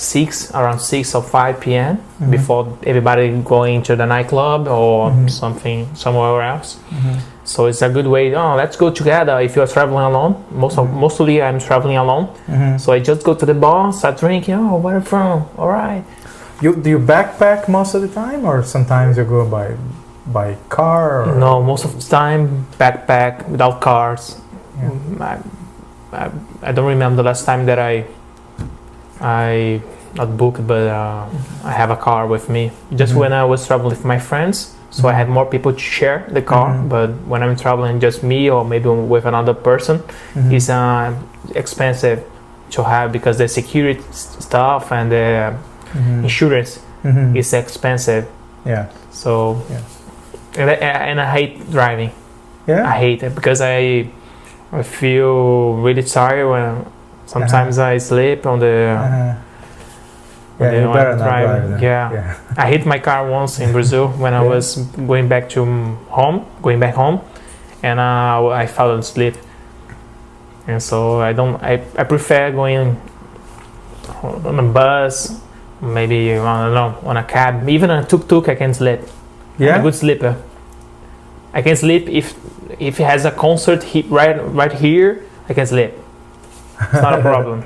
Speaker 3: around 6 or 5 p.m. before everybody going to the nightclub or something somewhere else. So it's a good way. Oh, let's go together. If you're traveling alone, mostly I'm traveling alone. So I just go to the bar, start drinking. Oh, where are you from? All right.
Speaker 2: Do you backpack most of the time, or sometimes you go by car? Or?
Speaker 3: No, most of the time backpack without cars. I don't remember the last time that I not booked, but I have a car with me. Just when I was traveling with my friends, so I had more people to share the car. But when I'm traveling just me or maybe with another person, it's expensive to have because the security stuff and the insurance is expensive.
Speaker 2: Yeah.
Speaker 3: So, and I hate driving.
Speaker 2: Yeah.
Speaker 3: I hate it because I feel really tired when sometimes I sleep on the.
Speaker 2: Yeah, you better not drive then.
Speaker 3: Yeah. I hit my car once in Brazil when I was going back home, and I fell asleep. And so I prefer going on a bus, maybe I don't know, on a cab, even on a tuk-tuk. I can sleep.
Speaker 2: Yeah,
Speaker 3: I'm a good sleeper. I can sleep if it has a concert right here. I can sleep. It's not a problem.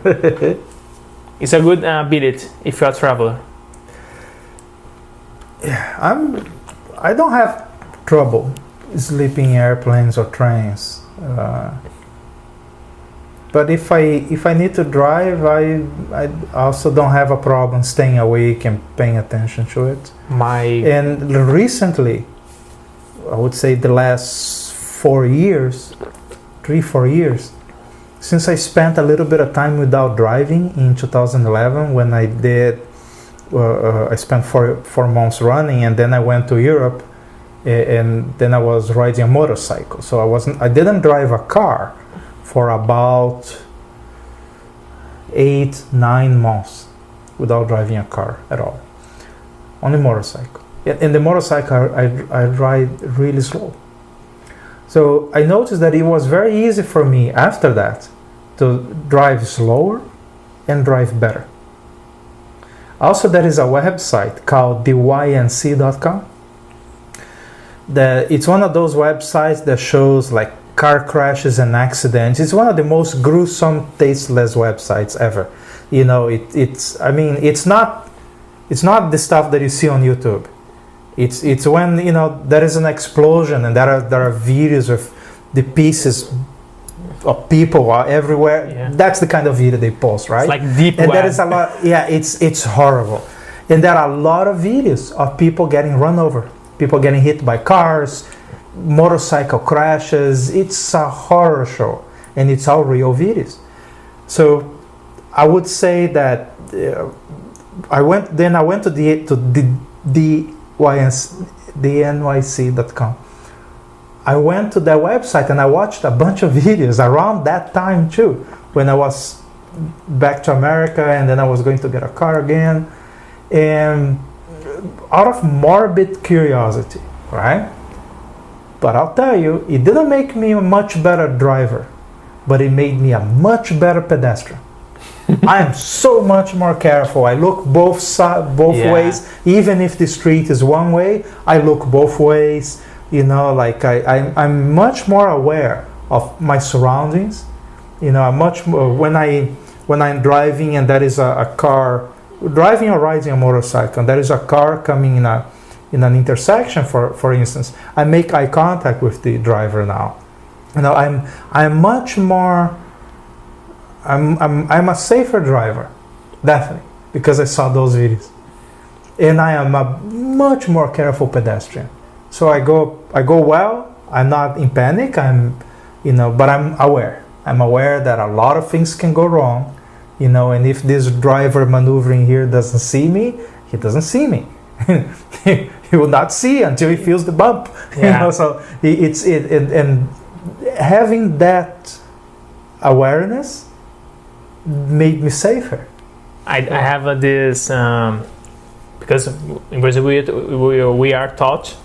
Speaker 3: It's a good ability if you're a traveler.
Speaker 2: Yeah, I don't have trouble sleeping in airplanes or trains. But if I need to drive, I also don't have a problem staying awake and paying attention to it. And recently, I would say the last 4 years, 3-4 years, since I spent a little bit of time without driving in 2011 when I did, I spent 4 months running, and then I went to Europe, and then I was riding a motorcycle. So I didn't drive a car for about 8-9 months without driving a car at all. Only motorcycle. In the motorcycle, I ride really slow. So I noticed that it was very easy for me after that to drive slower and drive better. Also, there is a website called theyNC.com. It's one of those websites that shows like car crashes and accidents. It's one of the most gruesome, tasteless websites ever. You know, it's not the stuff that you see on YouTube. It's when there is an explosion and there are videos of the pieces of people are everywhere. Yeah. That's the kind of video they post, right?
Speaker 3: It's like deep
Speaker 2: and
Speaker 3: web.
Speaker 2: There is a lot. Yeah, it's horrible. And there are a lot of videos of people getting run over, people getting hit by cars, motorcycle crashes. It's a horror show, and it's all real videos. So I would say that I went to the NYC.com. I went to their website and I watched a bunch of videos around that time too, when I was back to America and then I was going to get a car again, and out of morbid curiosity, right? But I'll tell you, it didn't make me a much better driver, but it made me a much better pedestrian. I am so much more careful. I look both ways. Even if the street is one way, I look both ways. Like I'm much more aware of my surroundings. I'm much more when I'm driving and there is a car driving or riding a motorcycle and there is a car coming in an intersection, for instance, I make eye contact with the driver now. I'm much more. I'm a safer driver, definitely, because I saw those videos, and I am a much more careful pedestrian. So I go well. I'm not in panic. But I'm aware. I'm aware that a lot of things can go wrong, And if this driver maneuvering here doesn't see me, he doesn't see me. He will not see until he feels the bump.
Speaker 3: Yeah.
Speaker 2: So and having that awareness made me safer.
Speaker 3: I have this because in Brazil we are taught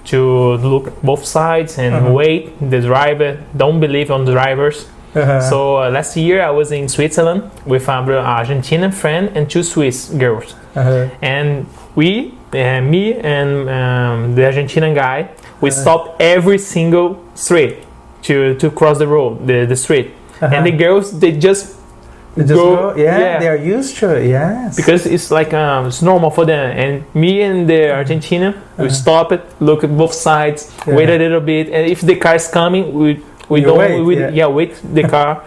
Speaker 3: to look both sides and wait. The driver, don't believe on the drivers. So last year I was in Switzerland with an Argentinian friend and 2 Swiss girls. And me and the Argentinian guy, we stopped every single street to cross the road, the street. And the girls, they just go.
Speaker 2: Yeah, they are used to it. Yes,
Speaker 3: because it's like it's normal for them. And me and the Argentinian, we stop it, look at both sides, wait a little bit, and if the car is coming, we wait the car.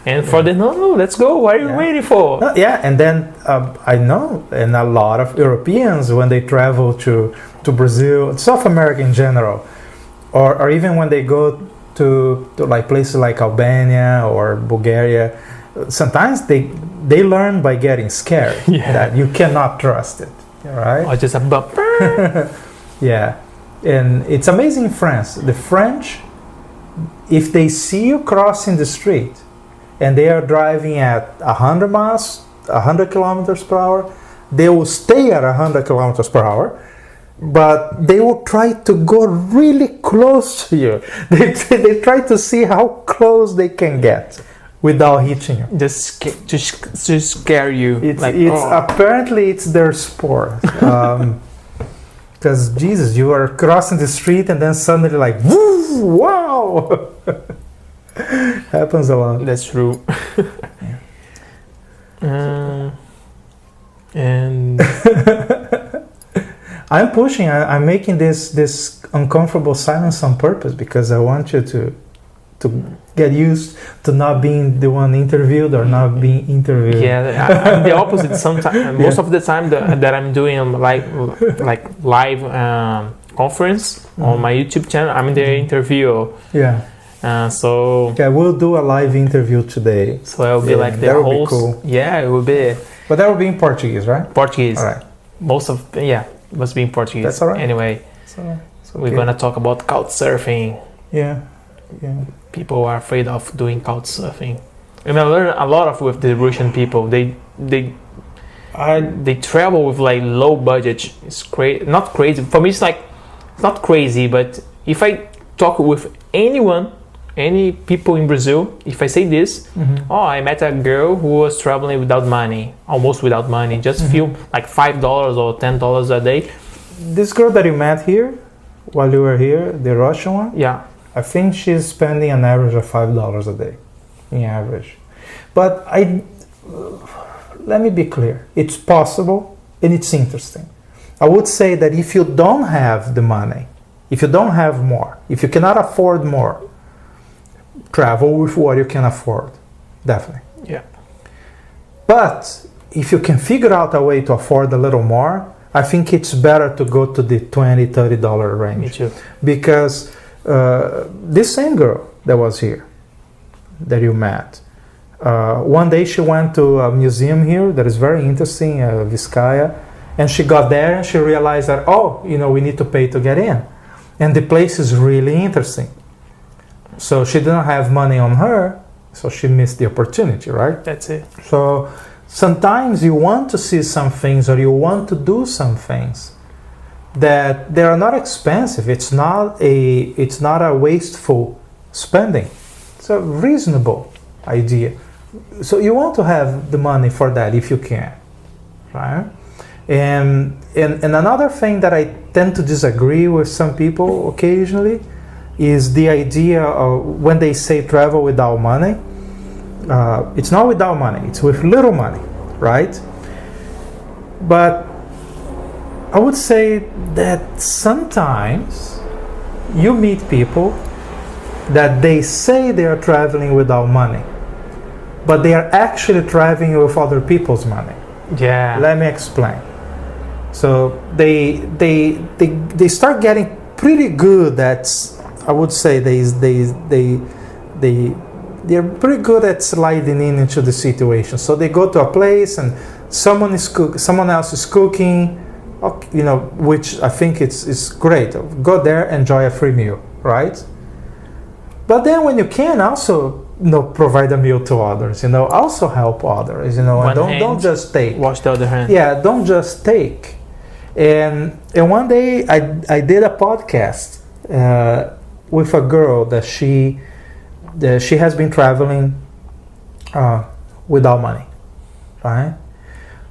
Speaker 3: And for them, no, let's go. What are you waiting for?
Speaker 2: And then I know, and a lot of Europeans, when they travel to Brazil, South America in general, or even when they go to like places like Albania or Bulgaria, sometimes they learn by getting scared that you cannot trust it, right?
Speaker 3: Or just a bump.
Speaker 2: Yeah, and it's amazing in France. The French, if they see you crossing the street and they are driving at 100 kilometers per hour, they will stay at 100 kilometers per hour, but they will try to go really close to you. They try to see how close they can get without hitting you.
Speaker 3: Just to scare you.
Speaker 2: Apparently it's their sport. Because Jesus, you are crossing the street and then suddenly like, woo, wow! Happens a lot.
Speaker 3: That's true. And
Speaker 2: I'm pushing. I'm making this uncomfortable silence on purpose because I want you to get used to not being the one interviewed or not being interviewed.
Speaker 3: Yeah, I'm the opposite. Sometimes, most of the time that I'm doing like live conference on my YouTube channel, I'm the interviewer.
Speaker 2: Yeah. We'll do a live interview today.
Speaker 3: So I'll be like the
Speaker 2: that
Speaker 3: host.
Speaker 2: Would be cool.
Speaker 3: Yeah, it will be.
Speaker 2: But that will be in Portuguese, right?
Speaker 3: Portuguese.
Speaker 2: All right.
Speaker 3: It must be in Portuguese.
Speaker 2: That's all right.
Speaker 3: Anyway,
Speaker 2: okay.
Speaker 3: We're gonna talk about couchsurfing.
Speaker 2: Yeah.
Speaker 3: People are afraid of doing couchsurfing. And I learned a lot with the Russian people. They travel with like low budget. It's crazy. Not crazy for me. It's like not crazy, but if I talk with any people in Brazil, if I say this, I met a girl who was traveling without money, almost without money, just few like $5 or $10 a day.
Speaker 2: This girl that you met here, while you were here, the Russian one, I think she's spending an average of $5 a day, in average. But let me be clear, it's possible and it's interesting. I would say that if you don't have the money, if you don't have more, if you cannot afford more, travel with what you can afford, definitely.
Speaker 3: Yeah.
Speaker 2: But if you can figure out a way to afford a little more, I think it's better to go to the $20, $30 range.
Speaker 3: Me too.
Speaker 2: Because this same girl that was here, that you met, one day she went to a museum here that is very interesting, Vizcaya, and she got there and she realized that, we need to pay to get in. And the place is really interesting. So she didn't have money on her, so she missed the opportunity, right?
Speaker 3: That's it.
Speaker 2: So sometimes you want to see some things or you want to do some things that they are not expensive. It's not a wasteful spending. It's a reasonable idea. So you want to have the money for that if you can, right? And another thing that I tend to disagree with some people occasionally is the idea of when they say travel without money. It's not without money, it's with little money, right? But I would say that sometimes you meet people that they say they are traveling without money, but they are actually traveling with other people's money.
Speaker 3: Yeah.
Speaker 2: Let me explain. So they start getting pretty good at, I would say they're pretty good at sliding into the situation. So they go to a place and someone else is cooking, which I think it's great. Go there, enjoy a free meal, right? But then when you can also provide a meal to others, also help others, and don't just take.
Speaker 3: Wash the other hand.
Speaker 2: Yeah, don't just take. And one day I did a podcast with a girl that she she has been traveling without money, right?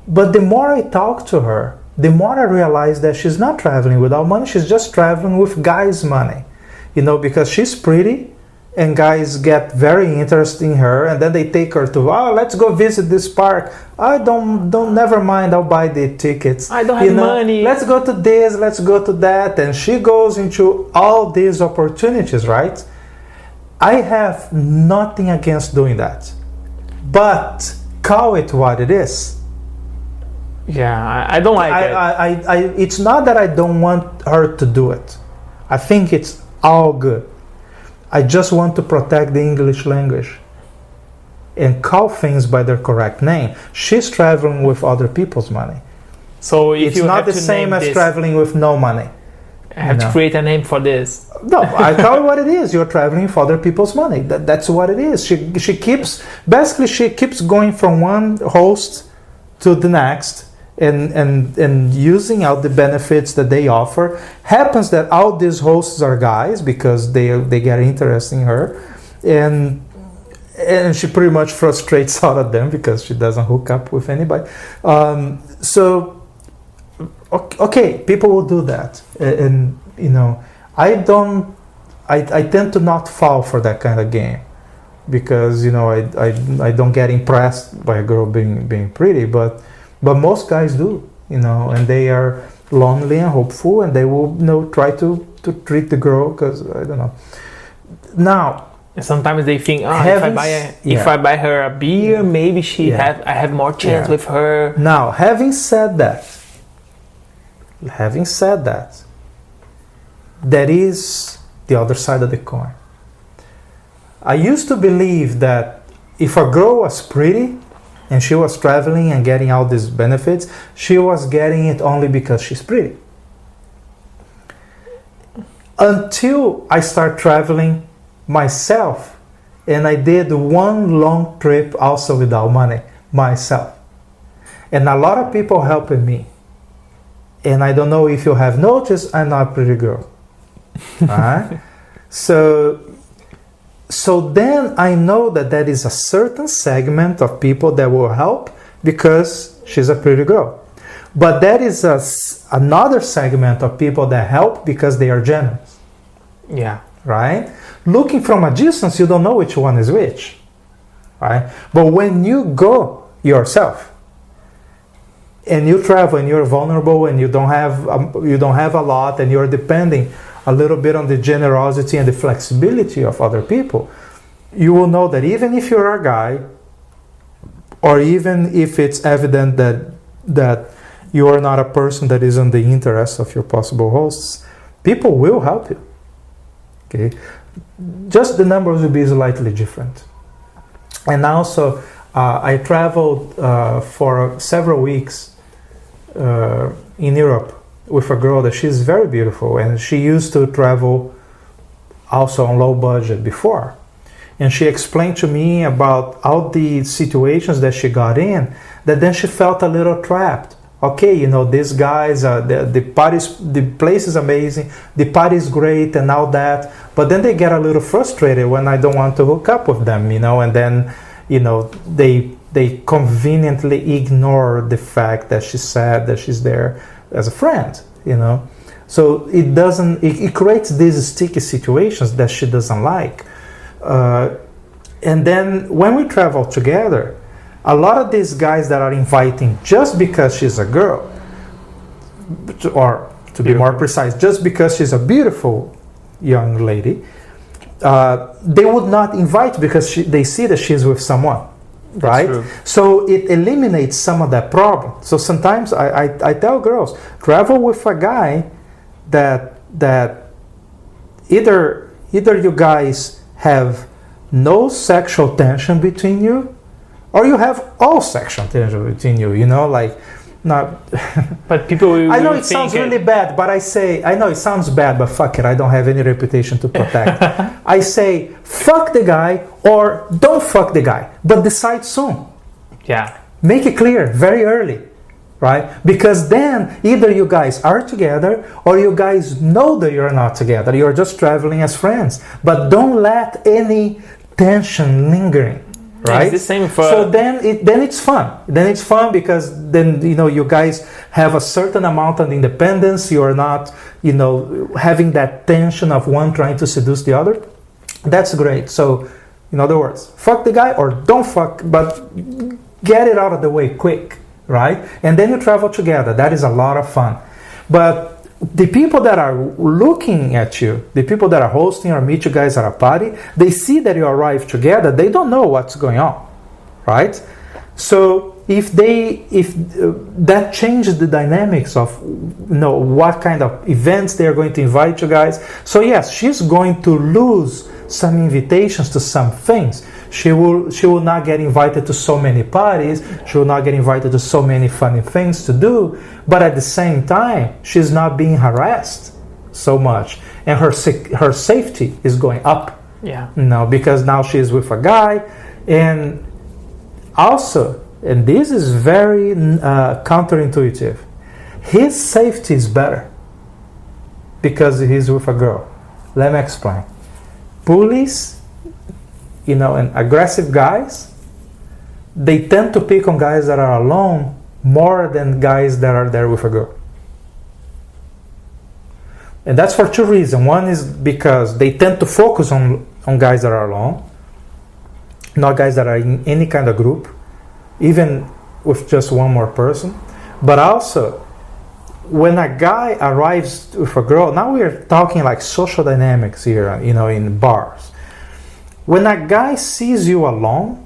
Speaker 2: But the more I talk to her, the more I realize that she's not traveling without money. She's just traveling with guys' money, because she's pretty, and guys get very interested in her, and then they take her to, let's go visit this park. I don't, never mind, I'll buy the tickets.
Speaker 3: I don't have money.
Speaker 2: Let's go to this, let's go to that, and she goes into all these opportunities, right? I have nothing against doing that, but call it what it is.
Speaker 3: Yeah, I don't like it.
Speaker 2: It's not that I don't want her to do it. I think it's all good. I just want to protect the English language and call things by their correct name. She's traveling with other people's money.
Speaker 3: So if
Speaker 2: it's
Speaker 3: you
Speaker 2: not
Speaker 3: have
Speaker 2: the
Speaker 3: to
Speaker 2: same
Speaker 3: name
Speaker 2: as
Speaker 3: this,
Speaker 2: traveling with no money.
Speaker 3: I have to create a name for this.
Speaker 2: No, I call it what it is. You're traveling for other people's money. That's what it is. She keeps going from one host to the next. And using out the benefits that they offer. Happens that all these hosts are guys because they get interested in her, and she pretty much frustrates all of them because she doesn't hook up with anybody. So okay, people will do that, and I tend to not fall for that kind of game because I don't get impressed by a girl being pretty, but most guys do, and they are lonely and hopeful, and they will, try to treat the girl because I don't know. Now,
Speaker 3: sometimes they think, if I buy her a beer, maybe I have more chance with her.
Speaker 2: Now, having said that, that is the other side of the coin. I used to believe that if a girl was pretty and she was traveling and getting all these benefits, she was getting it only because she's pretty. Until I start traveling myself, and I did one long trip also without money, myself. And a lot of people helping me. And I don't know if you have noticed, I'm not a pretty girl. Alright? So then I know that there is a certain segment of people that will help because she's a pretty girl. But there is another segment of people that help because they are generous.
Speaker 3: Yeah.
Speaker 2: Right? Looking from a distance, you don't know which one is which. Right? But when you go yourself and you travel and you're vulnerable and you don't have a lot and you're depending a little bit on the generosity and the flexibility of other people, you will know that even if you're a guy, or even if it's evident that you are not a person that is in the interest of your possible hosts, people will help you. Okay, just the numbers will be slightly different. And also, I traveled for several weeks in Europe with a girl that she's very beautiful, and she used to travel also on low budget before. And she explained to me about all the situations that she got in, that then she felt a little trapped. Okay, these guys, the place is amazing, the party is great and all that, but then they get a little frustrated when I don't want to hook up with them, and then, they conveniently ignore the fact that she said that she's there as a friend, So it creates these sticky situations that she doesn't like. And then when we travel together, a lot of these guys that are inviting just because she's a girl, or to be more precise, just because she's a beautiful young lady, they would not invite because they see that she's with someone. Right? So it eliminates some of that problem. So sometimes I tell girls, travel with a guy that either you guys have no sexual tension between you, or you have all sexual tension between you, not.
Speaker 3: But people will
Speaker 2: I know it sounds really bad, but I know it sounds bad, but fuck it, I don't have any reputation to protect. I say, fuck the guy or don't fuck the guy, but decide soon.
Speaker 3: Yeah.
Speaker 2: Make it clear very early, right? Because then either you guys are together or you guys know that you're not together. You're just traveling as friends. But don't let any tension lingering, right?
Speaker 3: It's the same for.
Speaker 2: So then it's fun. Then it's fun because then you guys have a certain amount of independence. You are not having that tension of one trying to seduce the other. That's great. So in other words, fuck the guy or don't fuck, but get it out of the way quick, right? And then you travel together. That is a lot of fun. But the people that are looking at you, the people that are hosting or meet you guys at a party, they see that you arrive together. They don't know what's going on, right? So if that changes the dynamics of what kind of events they are going to invite you guys. So yes, she's going to lose some invitations to some things. She will not get invited to so many parties. She will not get invited to so many funny things to do. But at the same time, she's not being harassed so much, and her safety is going up.
Speaker 3: Yeah.
Speaker 2: Because now she's with a guy, and also, and this is very counterintuitive, his safety is better because he's with a girl. Let me explain. Bullies, and aggressive guys, they tend to pick on guys that are alone more than guys that are there with a girl. And that's for two reasons. One is because they tend to focus on guys that are alone, not guys that are in any kind of group, even with just one more person. But also, when a guy arrives with a girl, now we're talking like social dynamics here, in bars. When a guy sees you alone,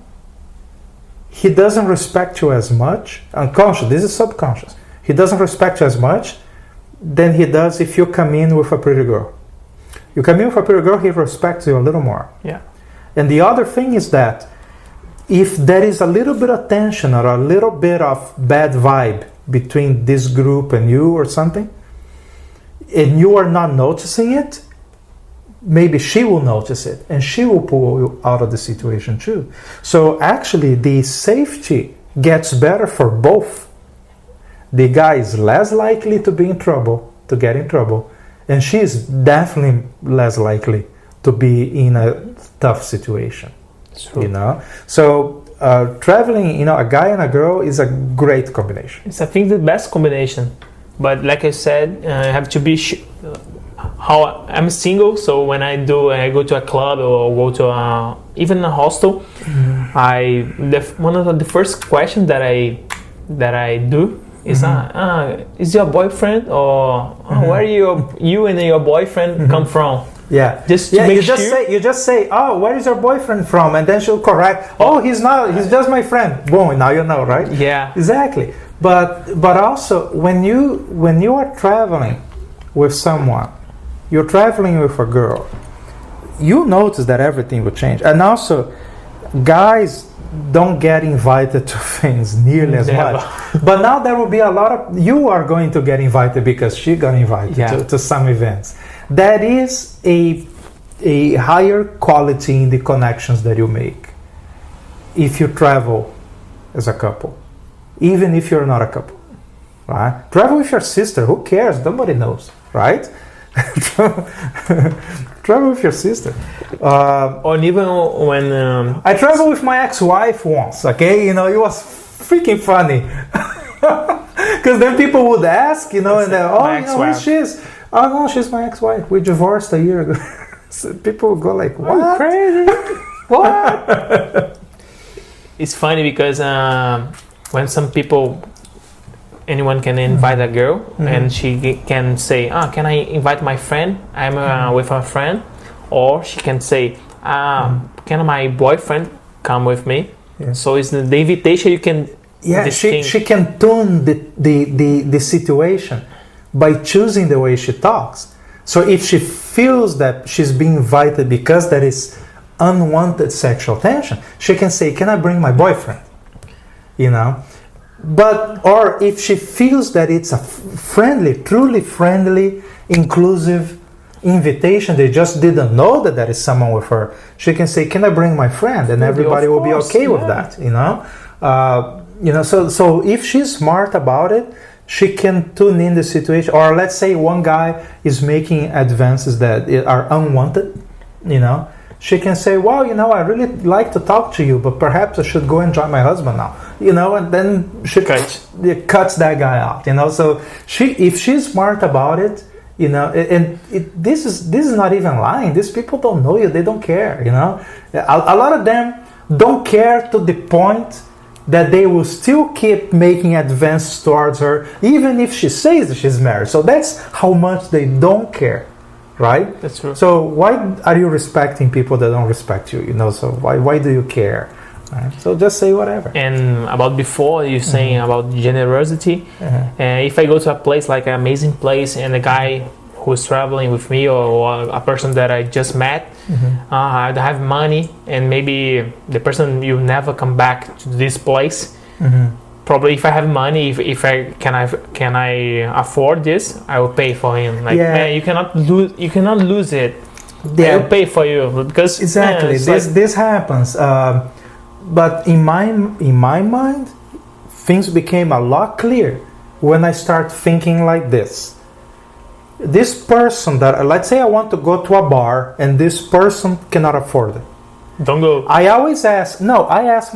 Speaker 2: he doesn't respect you as much. Unconscious, this is subconscious. He doesn't respect you as much than he does if you come in with a pretty girl. You come in with a pretty girl, he respects you a little more.
Speaker 3: Yeah.
Speaker 2: And the other thing is that if there is a little bit of tension or a little bit of bad vibe between this group and you or something, and you are not noticing it, maybe she will notice it and she will pull you out of the situation too. So actually the safety gets better for both. The guy is less likely to be in trouble, to get in trouble, and she is definitely less likely to be in a tough situation.
Speaker 3: True.
Speaker 2: So traveling, a guy and a girl is a great combination.
Speaker 3: It's, I think, the best combination. But like I said, I have to be how I'm single, so when I go to a club or go to even a hostel, one of the first questions that I do is is your boyfriend or where you and your boyfriend come from?
Speaker 2: Yeah,
Speaker 3: just to make
Speaker 2: you just say, oh, where is your boyfriend from? And then she'll correct, oh, he's not, he's just my friend. Boom, now you know, right?
Speaker 3: Yeah,
Speaker 2: exactly. But also when you are traveling with someone, you're traveling with a girl, you notice that everything will change. And also, guys don't get invited to things nearly as much. But now there will be a lot of, you are going to get invited because she got invited to some events. That is a higher quality in the connections that you make if you travel as a couple, even if you're not a couple, right? Travel with your sister, who cares? Nobody knows, right? Travel with your sister.
Speaker 3: Or even when
Speaker 2: I traveled with my ex-wife once, okay? It was freaking funny. Because then people would ask, and then, who she is? Oh no, she's my ex-wife. We divorced a year ago. So people would go like, what?
Speaker 3: Oh, crazy. What? It's funny because when some people, anyone can invite a girl and she can say, can I invite my friend? I'm with a friend. Or she can say, can my boyfriend come with me? Yeah. So it's the invitation you can...
Speaker 2: Yeah, she can tune the situation by choosing the way she talks. So if she feels that she's being invited because there is unwanted sexual tension, she can say, can I bring my boyfriend? But, or if she feels that it's a friendly, truly friendly, inclusive invitation, they just didn't know that there is someone with her, she can say, can I bring my friend? And everybody will be okay with that, So if she's smart about it, she can tune in the situation. Or let's say one guy is making advances that are unwanted, she can say, well, I really like to talk to you, but perhaps I should go and join my husband now, and then she cuts that guy out, so if she's smart about it, this is not even lying. These people don't know you. They don't care, a lot of them don't care to the point that they will still keep making advances towards her, even if she says that she's married. So that's how much they don't care, right?
Speaker 3: That's true.
Speaker 2: So why are you respecting people that don't respect you? So why do you care? Right? So just say whatever.
Speaker 3: And about before, you're saying about generosity. If I go to a place like an amazing place, and a guy who's traveling with me, or a person that I just met, I don't have money, and maybe the person will never come back to this place. Probably, if I have money, if I can afford this, I will pay for him. Like, man, you cannot lose it. I will pay for you, because
Speaker 2: exactly this happens. But in my mind, things became a lot clearer when I start thinking like this. This person that, let's say I want to go to a bar and this person cannot afford it.
Speaker 3: Don't go.
Speaker 2: I ask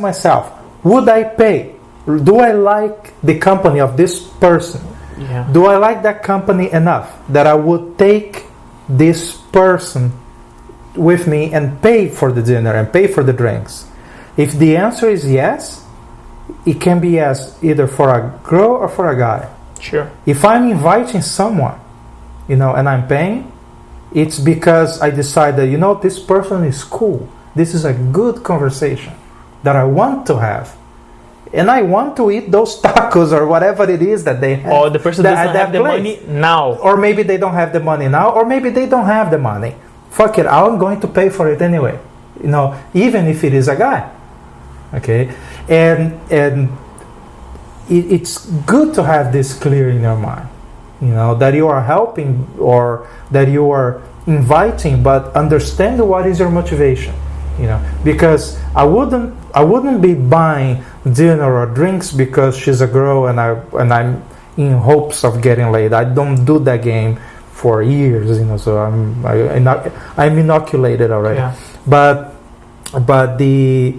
Speaker 2: myself, would I pay? Do I like the company of this person?
Speaker 3: Yeah.
Speaker 2: Do I like that company enough that I would take this person with me and pay for the dinner and pay for the drinks? If the answer is yes, it can be as either for a girl or for a guy.
Speaker 3: Sure.
Speaker 2: If I'm inviting someone, and I'm paying, it's because I decided, this person is cool. This is a good conversation that I want to have. And I want to eat those tacos or whatever it is that they have.
Speaker 3: Or the person doesn't have the money now.
Speaker 2: Or maybe they don't have the money now, or maybe they don't have the money. Fuck it, I'm going to pay for it anyway. Even if it is a guy. Okay? And it's good to have this clear in your mind. That you are helping or that you are inviting, but understand what is your motivation. Because I wouldn't be buying dinner or drinks because she's a girl and I'm in hopes of getting laid. I don't do that game for years, so I'm inoculated already.
Speaker 3: Yeah.
Speaker 2: But the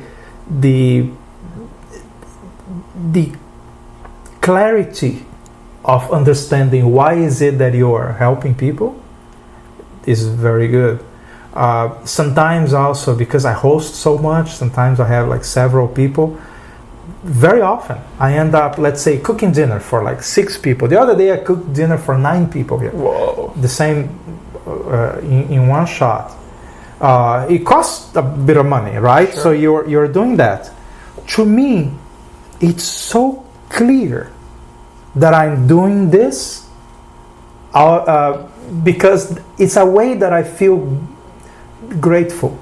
Speaker 2: clarity of understanding why is it that you are helping people is very good. Sometimes also, because I host so much, sometimes I have like several people. Very often I end up, let's say, cooking dinner for like 6 people. The other day I cooked dinner for 9 people here.
Speaker 3: Whoa.
Speaker 2: The same in one shot. It costs a bit of money, right?
Speaker 3: Sure.
Speaker 2: So you're doing that. To me, it's so clear that I'm doing this because it's a way that I feel grateful.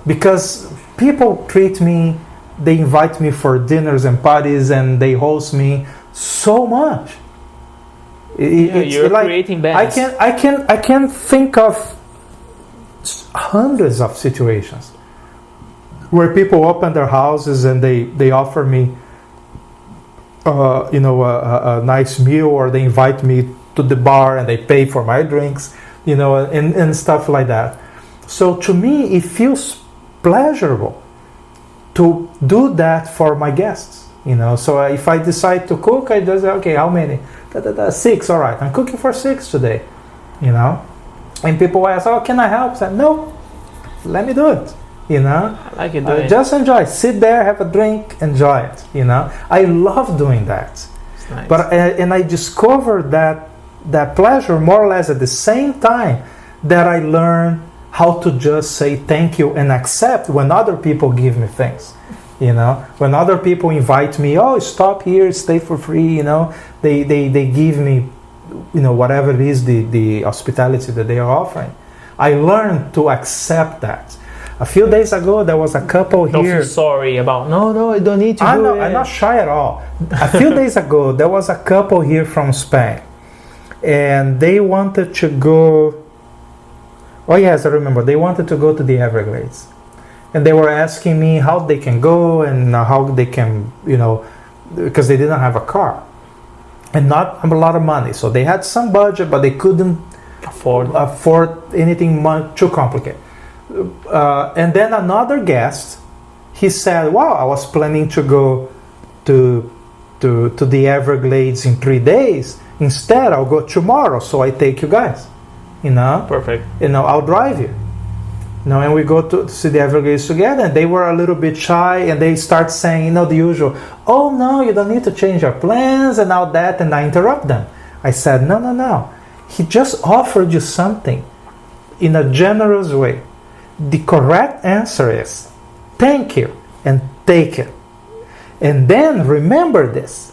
Speaker 2: Because people treat me, they invite me for dinners and parties, and they host me so much.
Speaker 3: You're like, creating bands.
Speaker 2: I can think of hundreds of situations where people open their houses and they offer me a nice meal, or they invite me to the bar and they pay for my drinks, and stuff like that. So to me, it feels pleasurable to do that for my guests, So if I decide to cook, I just say, okay, how many? 6, all right. I'm cooking for 6 today, And people ask, oh, can I help? I said, no, let me do it.
Speaker 3: I like it.
Speaker 2: Just enjoy. Sit there, have a drink, enjoy it. I love doing that.
Speaker 3: It's nice.
Speaker 2: But and I discovered that pleasure more or less at the same time that I learned how to just say thank you and accept when other people give me things. When other people invite me, oh, stop here, stay for free. They give me, whatever it is, the hospitality that they are offering. I learned to accept that. A few days ago, there was a couple
Speaker 3: Don't
Speaker 2: here.
Speaker 3: feel sorry about, no, I don't need to do it.
Speaker 2: I'm not shy at all. A few days ago, there was a couple here from Spain. And they wanted to go... Oh, yes, I remember. They wanted to go to the Everglades. And they were asking me how they can go and how they can, because they didn't have a car. And not a lot of money. So they had some budget, but they couldn't afford anything much too complicated. And then another guest, he said, wow, I was planning to go to the Everglades in 3 days. Instead, I'll go tomorrow, so I take you guys.
Speaker 3: Perfect.
Speaker 2: I'll drive you. And we go to see the Everglades together, and they were a little bit shy, and they start saying, the usual, oh no, you don't need to change your plans and all that, and I interrupt them. I said, no. He just offered you something in a generous way. The correct answer is, thank you, and take it. And then remember this.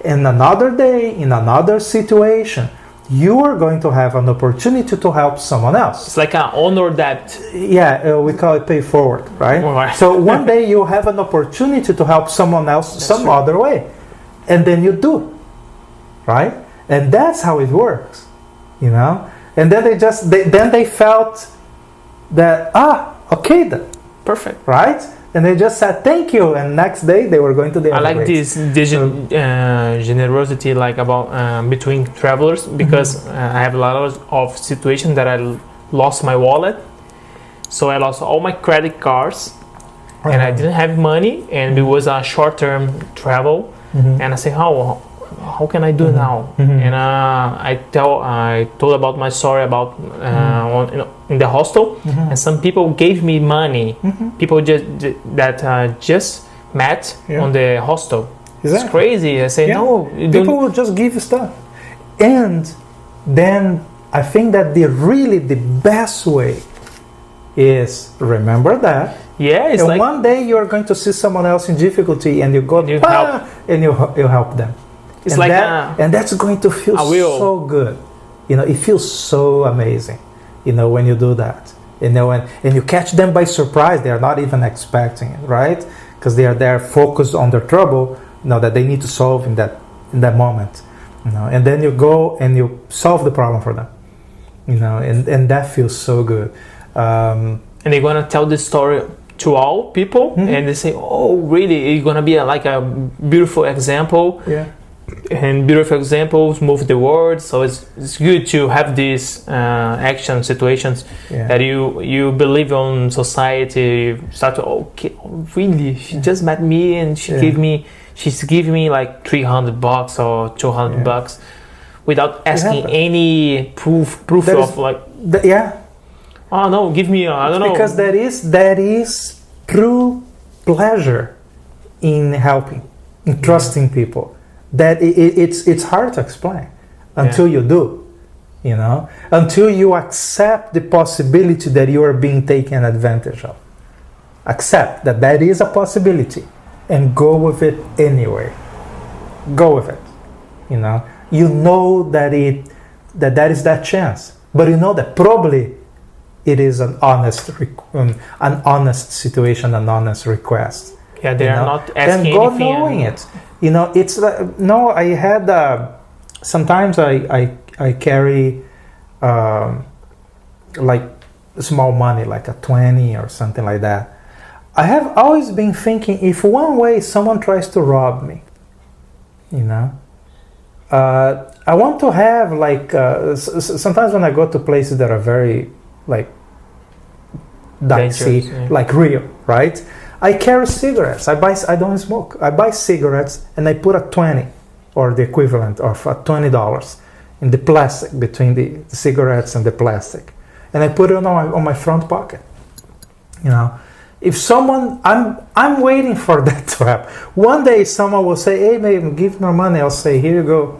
Speaker 2: In another day, in another situation, you are going to have an opportunity to help someone else.
Speaker 3: It's like an honor debt.
Speaker 2: Yeah, we call it pay forward, right?
Speaker 3: Right.
Speaker 2: So one day you have an opportunity to help someone else other way. And then you do, right? And that's how it works, And then they felt that, okay then.
Speaker 3: Perfect.
Speaker 2: Right? And they just said thank you, and next day they were going to the
Speaker 3: I
Speaker 2: Everglades.
Speaker 3: like this generosity, like about between travelers, because I have a lot of situations that I lost my wallet, so I lost all my credit cards, and I didn't have money, and it was a short-term travel, and I say, how can I do now? And I told about my story about in the hostel, and some people gave me money. People just met on the hostel.
Speaker 2: Exactly.
Speaker 3: It's crazy. I say no.
Speaker 2: People will just give you stuff, and then I think that the best way is remember that.
Speaker 3: Yeah, it's
Speaker 2: and
Speaker 3: like
Speaker 2: one day you are going to see someone else in difficulty, and you go and you help them.
Speaker 3: It's
Speaker 2: and
Speaker 3: like
Speaker 2: and that's going to feel so good. It feels so amazing, when you do that. And you catch them by surprise. They are not even expecting it, right? Because they are there focused on their trouble, that they need to solve in that moment. And then you go and you solve the problem for them. And that feels so good.
Speaker 3: And they're gonna tell this story to all people, and they say, "Oh, really? It's gonna be like a beautiful example."
Speaker 2: Yeah.
Speaker 3: And beautiful examples move the world, so it's good to have these action situations that you believe on society. You start to really, she just met me and she's giving me like $300 or $200 without asking any proof of like oh no, give me I don't know,
Speaker 2: because that is true pleasure in helping, in trusting people. That it's hard to explain until you do, until you accept the possibility that you are being taken advantage of. Accept that is a possibility and go with it anyway. Go with it. You know that is that chance, but you know that probably it is an honest situation, an honest request.
Speaker 3: Yeah, they are not asking
Speaker 2: and go
Speaker 3: anything.
Speaker 2: Knowing it. It's like, no, I had, sometimes I carry, like small money, like a 20 or something like that. I have always been thinking, if one way someone tries to rob me, I want to have like, sometimes when I go to places that are very like dicey, like Rio, right? I carry cigarettes. I don't smoke. I buy cigarettes and I put a 20 or the equivalent of $20 in the plastic between the cigarettes and the plastic, and I put it on my front pocket. If someone, I'm waiting for that to happen. One day someone will say, "Hey, man, give me money." I'll say, "Here you go,"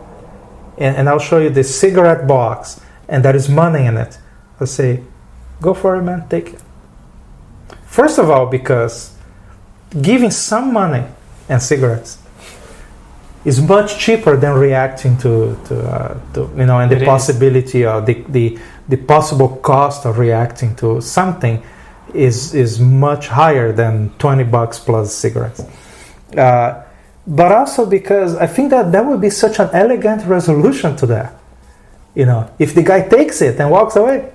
Speaker 2: and I'll show you this cigarette box, and there is money in it. I'll say, "Go for it, man. Take it." First of all, because giving some money and cigarettes is much cheaper than reacting to and the possibility of the possible cost of reacting to something is much higher than $20 plus cigarettes. But also because I think that would be such an elegant resolution to that. If the guy takes it and walks away,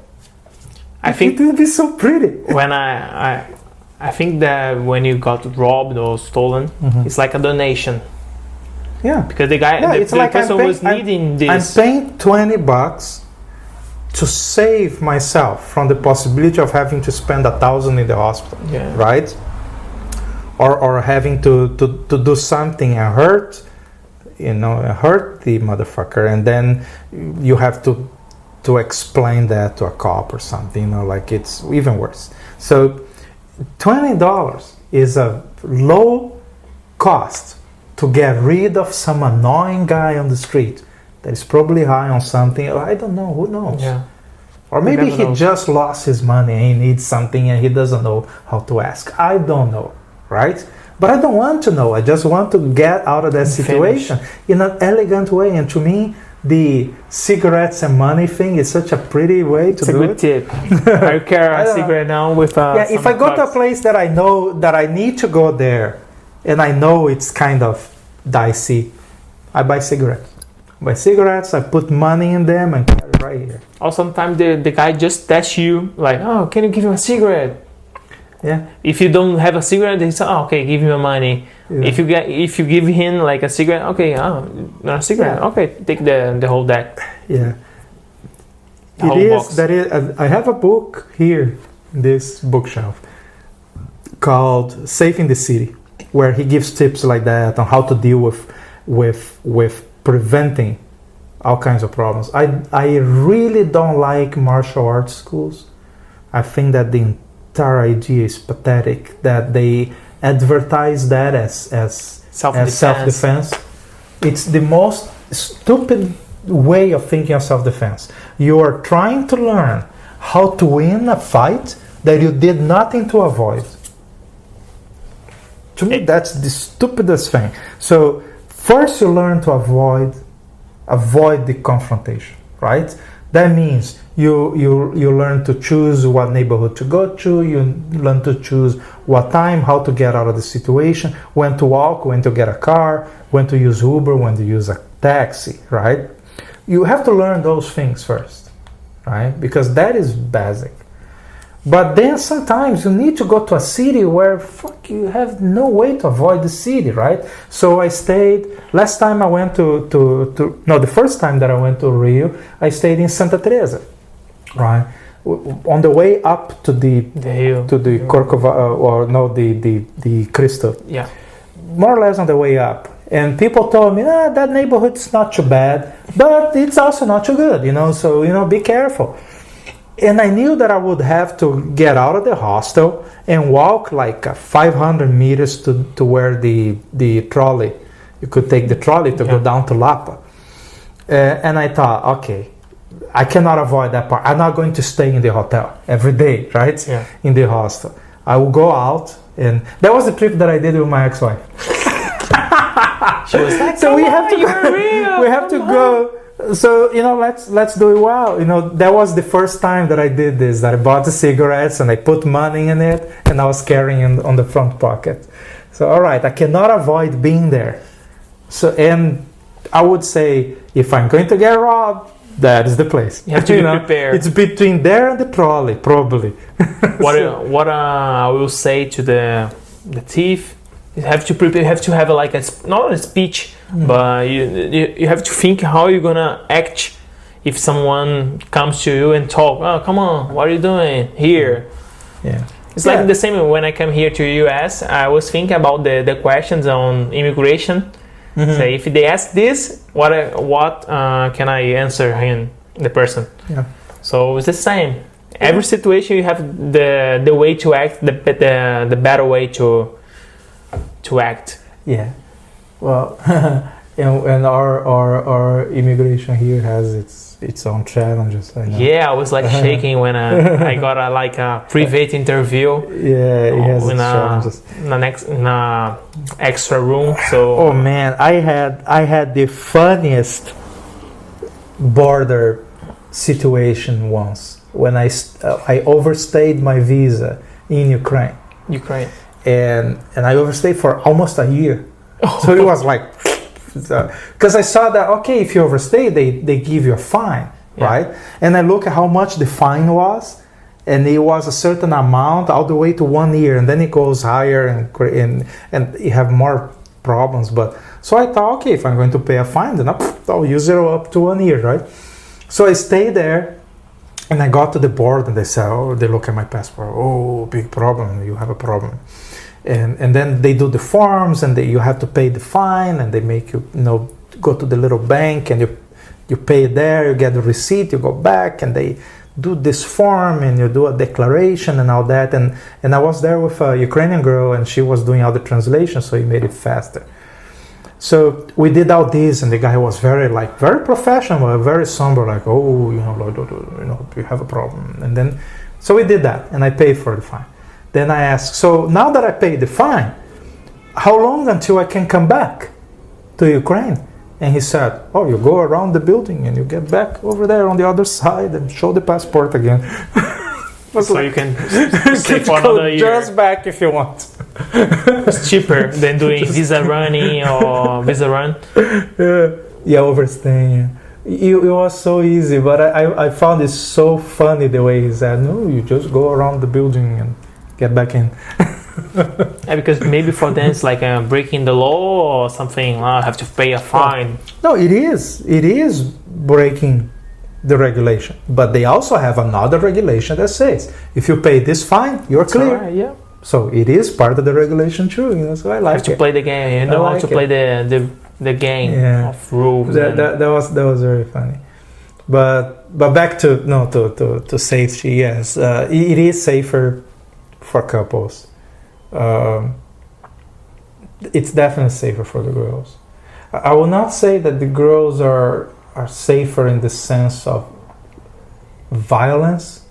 Speaker 2: I think it would be so pretty.
Speaker 3: When I think that when you got robbed or stolen, it's like a donation.
Speaker 2: Yeah,
Speaker 3: because the guy, the
Speaker 2: like
Speaker 3: person was needing this.
Speaker 2: I'm paying $20 to save myself from the possibility of having to spend 1,000 in the hospital, right? Or having to do something and hurt the motherfucker, and then you have to explain that to a cop or something, like it's even worse. So $20 is a low cost to get rid of some annoying guy on the street that is probably high on something. I don't know, who knows?
Speaker 3: Yeah.
Speaker 2: Or maybe he just lost his money and he needs something and he doesn't know how to ask. I don't know, right? But I don't want to know. I just want to get out of that situation in an elegant way. And to me, the cigarettes and money thing is such a pretty way to do it.
Speaker 3: It's a good tip. I carry a cigarette now with
Speaker 2: if I go to a place that I know that I need to go there and I know it's kind of dicey, I buy cigarettes. I put money in them and carry it right here.
Speaker 3: Or sometimes the guy just tests you like, oh, can you give him a cigarette?
Speaker 2: Yeah.
Speaker 3: If you don't have a cigarette, they say, oh, okay, give him money. Yeah. If you give him like a cigarette, okay, not a cigarette, okay, take the whole deck.
Speaker 2: Yeah.
Speaker 3: Box.
Speaker 2: I have a book here, this bookshelf, called Safe in the City, where he gives tips like that on how to deal with preventing all kinds of problems. I really don't like martial arts schools. I think that the entire idea is pathetic, that they advertise that as self-defense. It's the most stupid way of thinking of self-defense. You are trying to learn how to win a fight that you did nothing to avoid. To me, that's the stupidest thing. So first you learn to avoid the confrontation, right? That means you learn to choose what neighborhood to go to, you learn to choose what time, how to get out of the situation, when to walk, when to get a car, when to use Uber, when to use a taxi, right? You have to learn those things first, right? Because that is basic. But then sometimes you need to go to a city where you have no way to avoid the city, right? So I stayed, the first time that I went to Rio, I stayed in Santa Teresa, right? On the way up to the hill, to the Corcovado, the Cristo.
Speaker 3: Yeah.
Speaker 2: More or less on the way up. And people told me, that neighborhood's not too bad, but it's also not too good, so, be careful. And I knew that I would have to get out of the hostel and walk like 500 meters to where the trolley, you could take the trolley to go down to Lapa. And I thought, okay, I cannot avoid that part. I'm not going to stay in the hotel every day, right? Yeah. In the hostel. I will go out, and that was the trip that I did with my ex-wife.
Speaker 3: She was like,
Speaker 2: so we have to go. So let's do it well. That was the first time that I did this. That I bought the cigarettes and I put money in it, and I was carrying on the front pocket. So all right, I cannot avoid being there. So, and I would say if I'm going to get robbed, that is the place.
Speaker 3: You have to be prepared.
Speaker 2: It's between there and the trolley, probably.
Speaker 3: What I will say to the thief. You have to prepare. You have to have not a speech, but you have to think how you're gonna act if someone comes to you and talk. Oh, come on, what are you doing here?
Speaker 2: Yeah,
Speaker 3: it's like the same when I come here to US. I was thinking about the questions on immigration. Mm-hmm. So if they ask this, what can I answer him, the person?
Speaker 2: Yeah.
Speaker 3: So it's the same. Every situation you have the way to act, the better way to act.
Speaker 2: Yeah. Well, and our immigration here has its own challenges. I know.
Speaker 3: Yeah, I was shaking when I got a private interview.
Speaker 2: Yeah, it has its challenges.
Speaker 3: In a extra room. So.
Speaker 2: Oh man, I had the funniest border situation once when I overstayed my visa in Ukraine. And I overstayed for almost a year. So it was like, because I saw that, okay, if you overstay, they give you a fine, right? And I look at how much the fine was, and it was a certain amount all the way to 1 year, and then it goes higher and you have more problems. But so I thought, okay, if I'm going to pay a fine, then I'll use it up to 1 year, right? So I stayed there And I got to the board and they said, oh, they look at my passport. Oh, big problem. You have a problem. And then they do the forms and you have to pay the fine and they make you, go to the little bank and you pay there, you get the receipt, you go back and they do this form and you do a declaration and all that. And I was there with a Ukrainian girl and she was doing all the translation, so he made it faster. So we did all this, and the guy was very professional, very somber, like, oh, you have a problem. And then, so we did that, and I paid for the fine. Then I asked, so now that I paid the fine, how long until I can come back to Ukraine? And he said, oh, you go around the building and you get back over there on the other side and show the passport again.
Speaker 3: So you can stay for another year.
Speaker 2: Just back if you want.
Speaker 3: It's cheaper than doing visa running or visa run.
Speaker 2: Yeah, overstaying. It was so easy, but I found it so funny the way he said, no, you just go around the building and get back in.
Speaker 3: Yeah, because maybe for them it's like breaking the law or something. I have to pay a fine.
Speaker 2: No, it is breaking the regulation, but they also have another regulation that says if you pay this fine, you're clear.
Speaker 3: Right, yeah.
Speaker 2: So it is part of the regulation too. So I like
Speaker 3: have to play the game. You know how to play the game of rules.
Speaker 2: That was very funny. But back to safety. Yes, it is safer for couples. It's definitely safer for the girls. I will not say that the girls are safer in the sense of violence,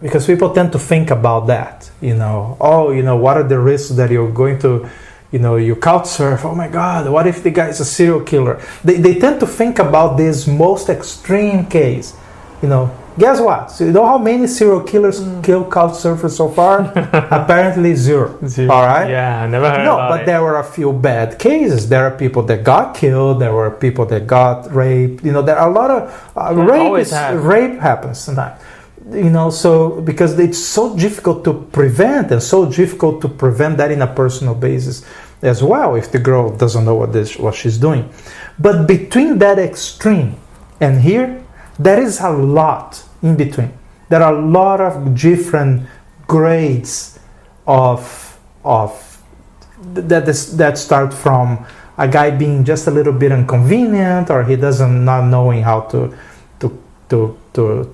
Speaker 2: because people tend to think about that. What are the risks that you're going to, you couch surf? Oh my God, what if the guy is a serial killer? They tend to think about this most extreme case. Guess what? So you know how many serial killers kill couch surfers so far? Apparently zero. All right?
Speaker 3: Yeah, I never heard about
Speaker 2: but
Speaker 3: it.
Speaker 2: there were a few bad cases. There are people that got killed. There were people that got raped. There are a lot of rape happens sometimes. So because it's so difficult to prevent, and so difficult to prevent that in a personal basis as well, if the girl doesn't know what she's doing. But between that extreme and here, there is a lot in between. There are a lot of different grades of that start from a guy being just a little bit inconvenient, or he not knowing how to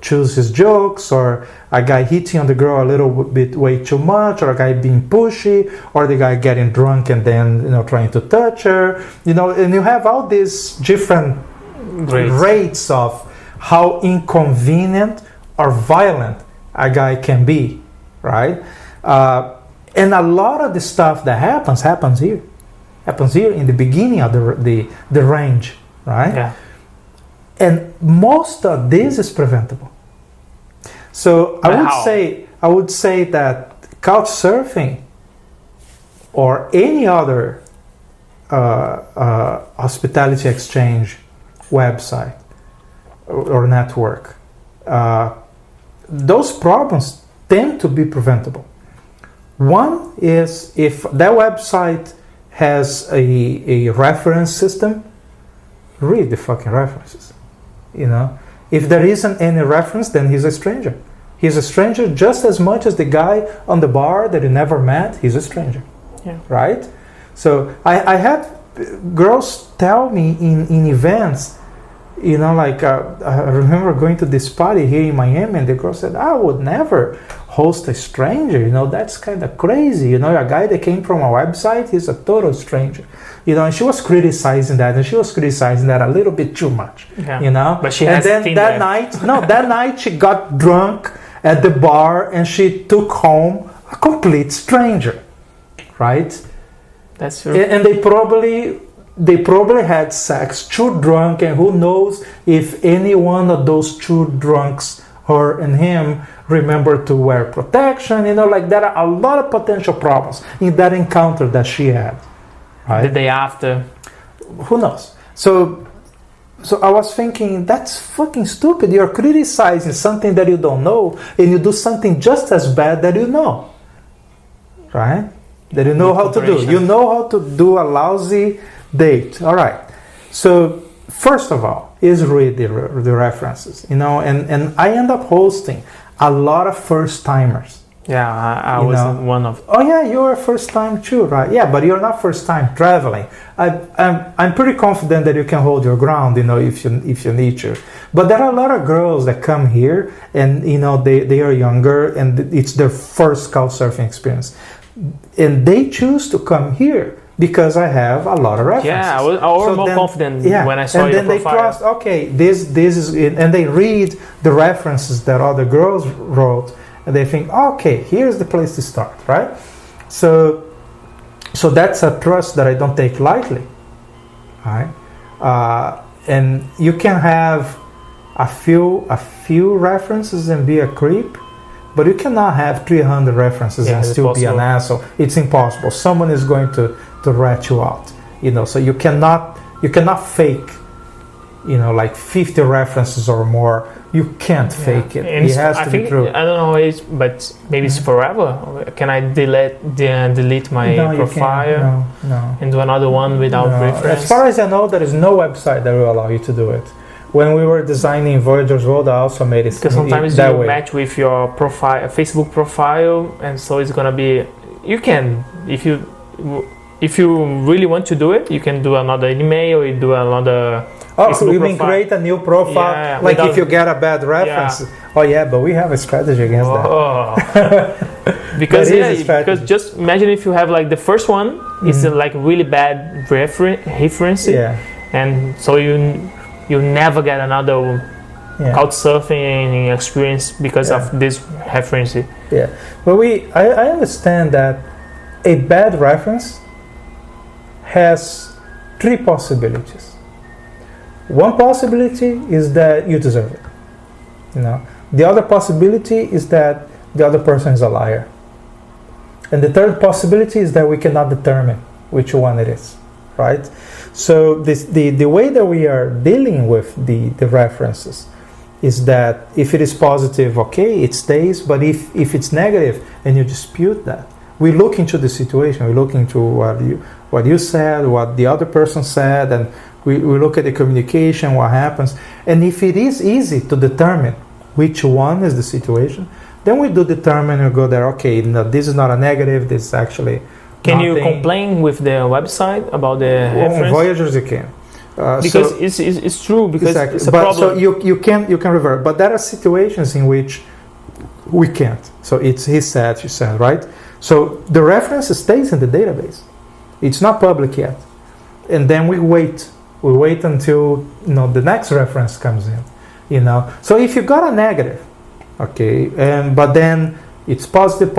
Speaker 2: choose his jokes, or a guy hitting on the girl a little bit way too much, or a guy being pushy, or the guy getting drunk and then trying to touch her. And you have all these different rates of how inconvenient or violent a guy can be, right? And a lot of the stuff that happens here. Happens here in the beginning of the range, right?
Speaker 3: Yeah.
Speaker 2: And most of this is preventable. So I would say that couch surfing or any other hospitality exchange website or network, those problems tend to be preventable. One is if that website has a reference system, read the fucking references. If there isn't any reference, then he's a stranger. He's a stranger just as much as the guy on the bar that you never met. He's a stranger, right? So I had girls tell me in events. I remember going to this party here in Miami, and the girl said, I would never host a stranger. That's kind of crazy. A guy that came from a website, he's a total stranger. And she was criticizing that, and she was criticizing that a little bit too much.
Speaker 3: Yeah. But she
Speaker 2: has that night she got drunk at the bar, and she took home a complete stranger, right?
Speaker 3: That's true.
Speaker 2: And they probably had sex too drunk, and who knows if any one of those two drunks, her and him, remember to wear protection. There are a lot of potential problems in that encounter that she had. Right?
Speaker 3: The day after.
Speaker 2: Who knows? So I was thinking, that's fucking stupid. You're criticizing something that you don't know, and you do something just as bad that you know. Right? That you know how to do. You know how to do a lousy date. All right. So first of all, is read the references, you know, and I end up hosting a lot of first timers.
Speaker 3: Yeah, I was one of.
Speaker 2: Oh yeah, you're a first time too, right? Yeah, but you're not first time traveling. I'm pretty confident that you can hold your ground, you know, if you need to. But there are a lot of girls that come here, and you know they are younger, and it's their first couchsurfing experience, and they choose to come here because I have a lot of references.
Speaker 3: Yeah, I was more confident when I saw
Speaker 2: and
Speaker 3: your
Speaker 2: then
Speaker 3: profile.
Speaker 2: they trust. Okay, this is it, and they read the references that other girls wrote. And they think, okay, here's the place to start, right? So that's a trust that I don't take lightly, right? And you can have a few references and be a creep, but you cannot have 300 references and still be an asshole. It's impossible. Someone is going to rat you out, you know. So you cannot fake, you know, like 50 references or more. You can't fake it.
Speaker 3: And
Speaker 2: it has to be true.
Speaker 3: I don't know, but maybe it's forever. Can I delete my profile?
Speaker 2: No.
Speaker 3: And do another one without reference?
Speaker 2: As far as I know, there is no website that will allow you to do it. When we were designing Voyager's World, I also made it
Speaker 3: because sometimes
Speaker 2: that
Speaker 3: you
Speaker 2: way.
Speaker 3: match with your profile, Facebook profile, and so it's gonna be. You can, if you really want to do it, you can do another email, you do another.
Speaker 2: You mean create a new profile? Like if you get a bad reference. Yeah. Oh yeah, but we have a strategy against
Speaker 3: that. because just imagine if you have like the first one is like really bad reference, and so you never get another couchsurfing experience because of this reference.
Speaker 2: Yeah, but I understand that a bad reference has three possibilities. One possibility is that you deserve it, you know. The other possibility is that the other person is a liar. And the third possibility is that we cannot determine which one it is, right? So the way that we are dealing with the references is that if it is positive, okay, it stays, but if it's negative and you dispute that, we look into the situation, we look into what you said, what the other person said, and we look at the communication, what happens. And if it is easy to determine which one is the situation, then we do determine and go there, okay, no, this is not a negative, this is actually
Speaker 3: Can
Speaker 2: nothing.
Speaker 3: You complain with the website about the reference?
Speaker 2: Voyagers you can.
Speaker 3: Because it's true, because
Speaker 2: exactly.
Speaker 3: It's a
Speaker 2: but
Speaker 3: problem.
Speaker 2: So you can revert, but there are situations in which we can't. So it's he said, she said, right? So the reference stays in the database. It's not public yet. And then we wait until the next reference comes in, So if you got a negative, okay, but then it's positive,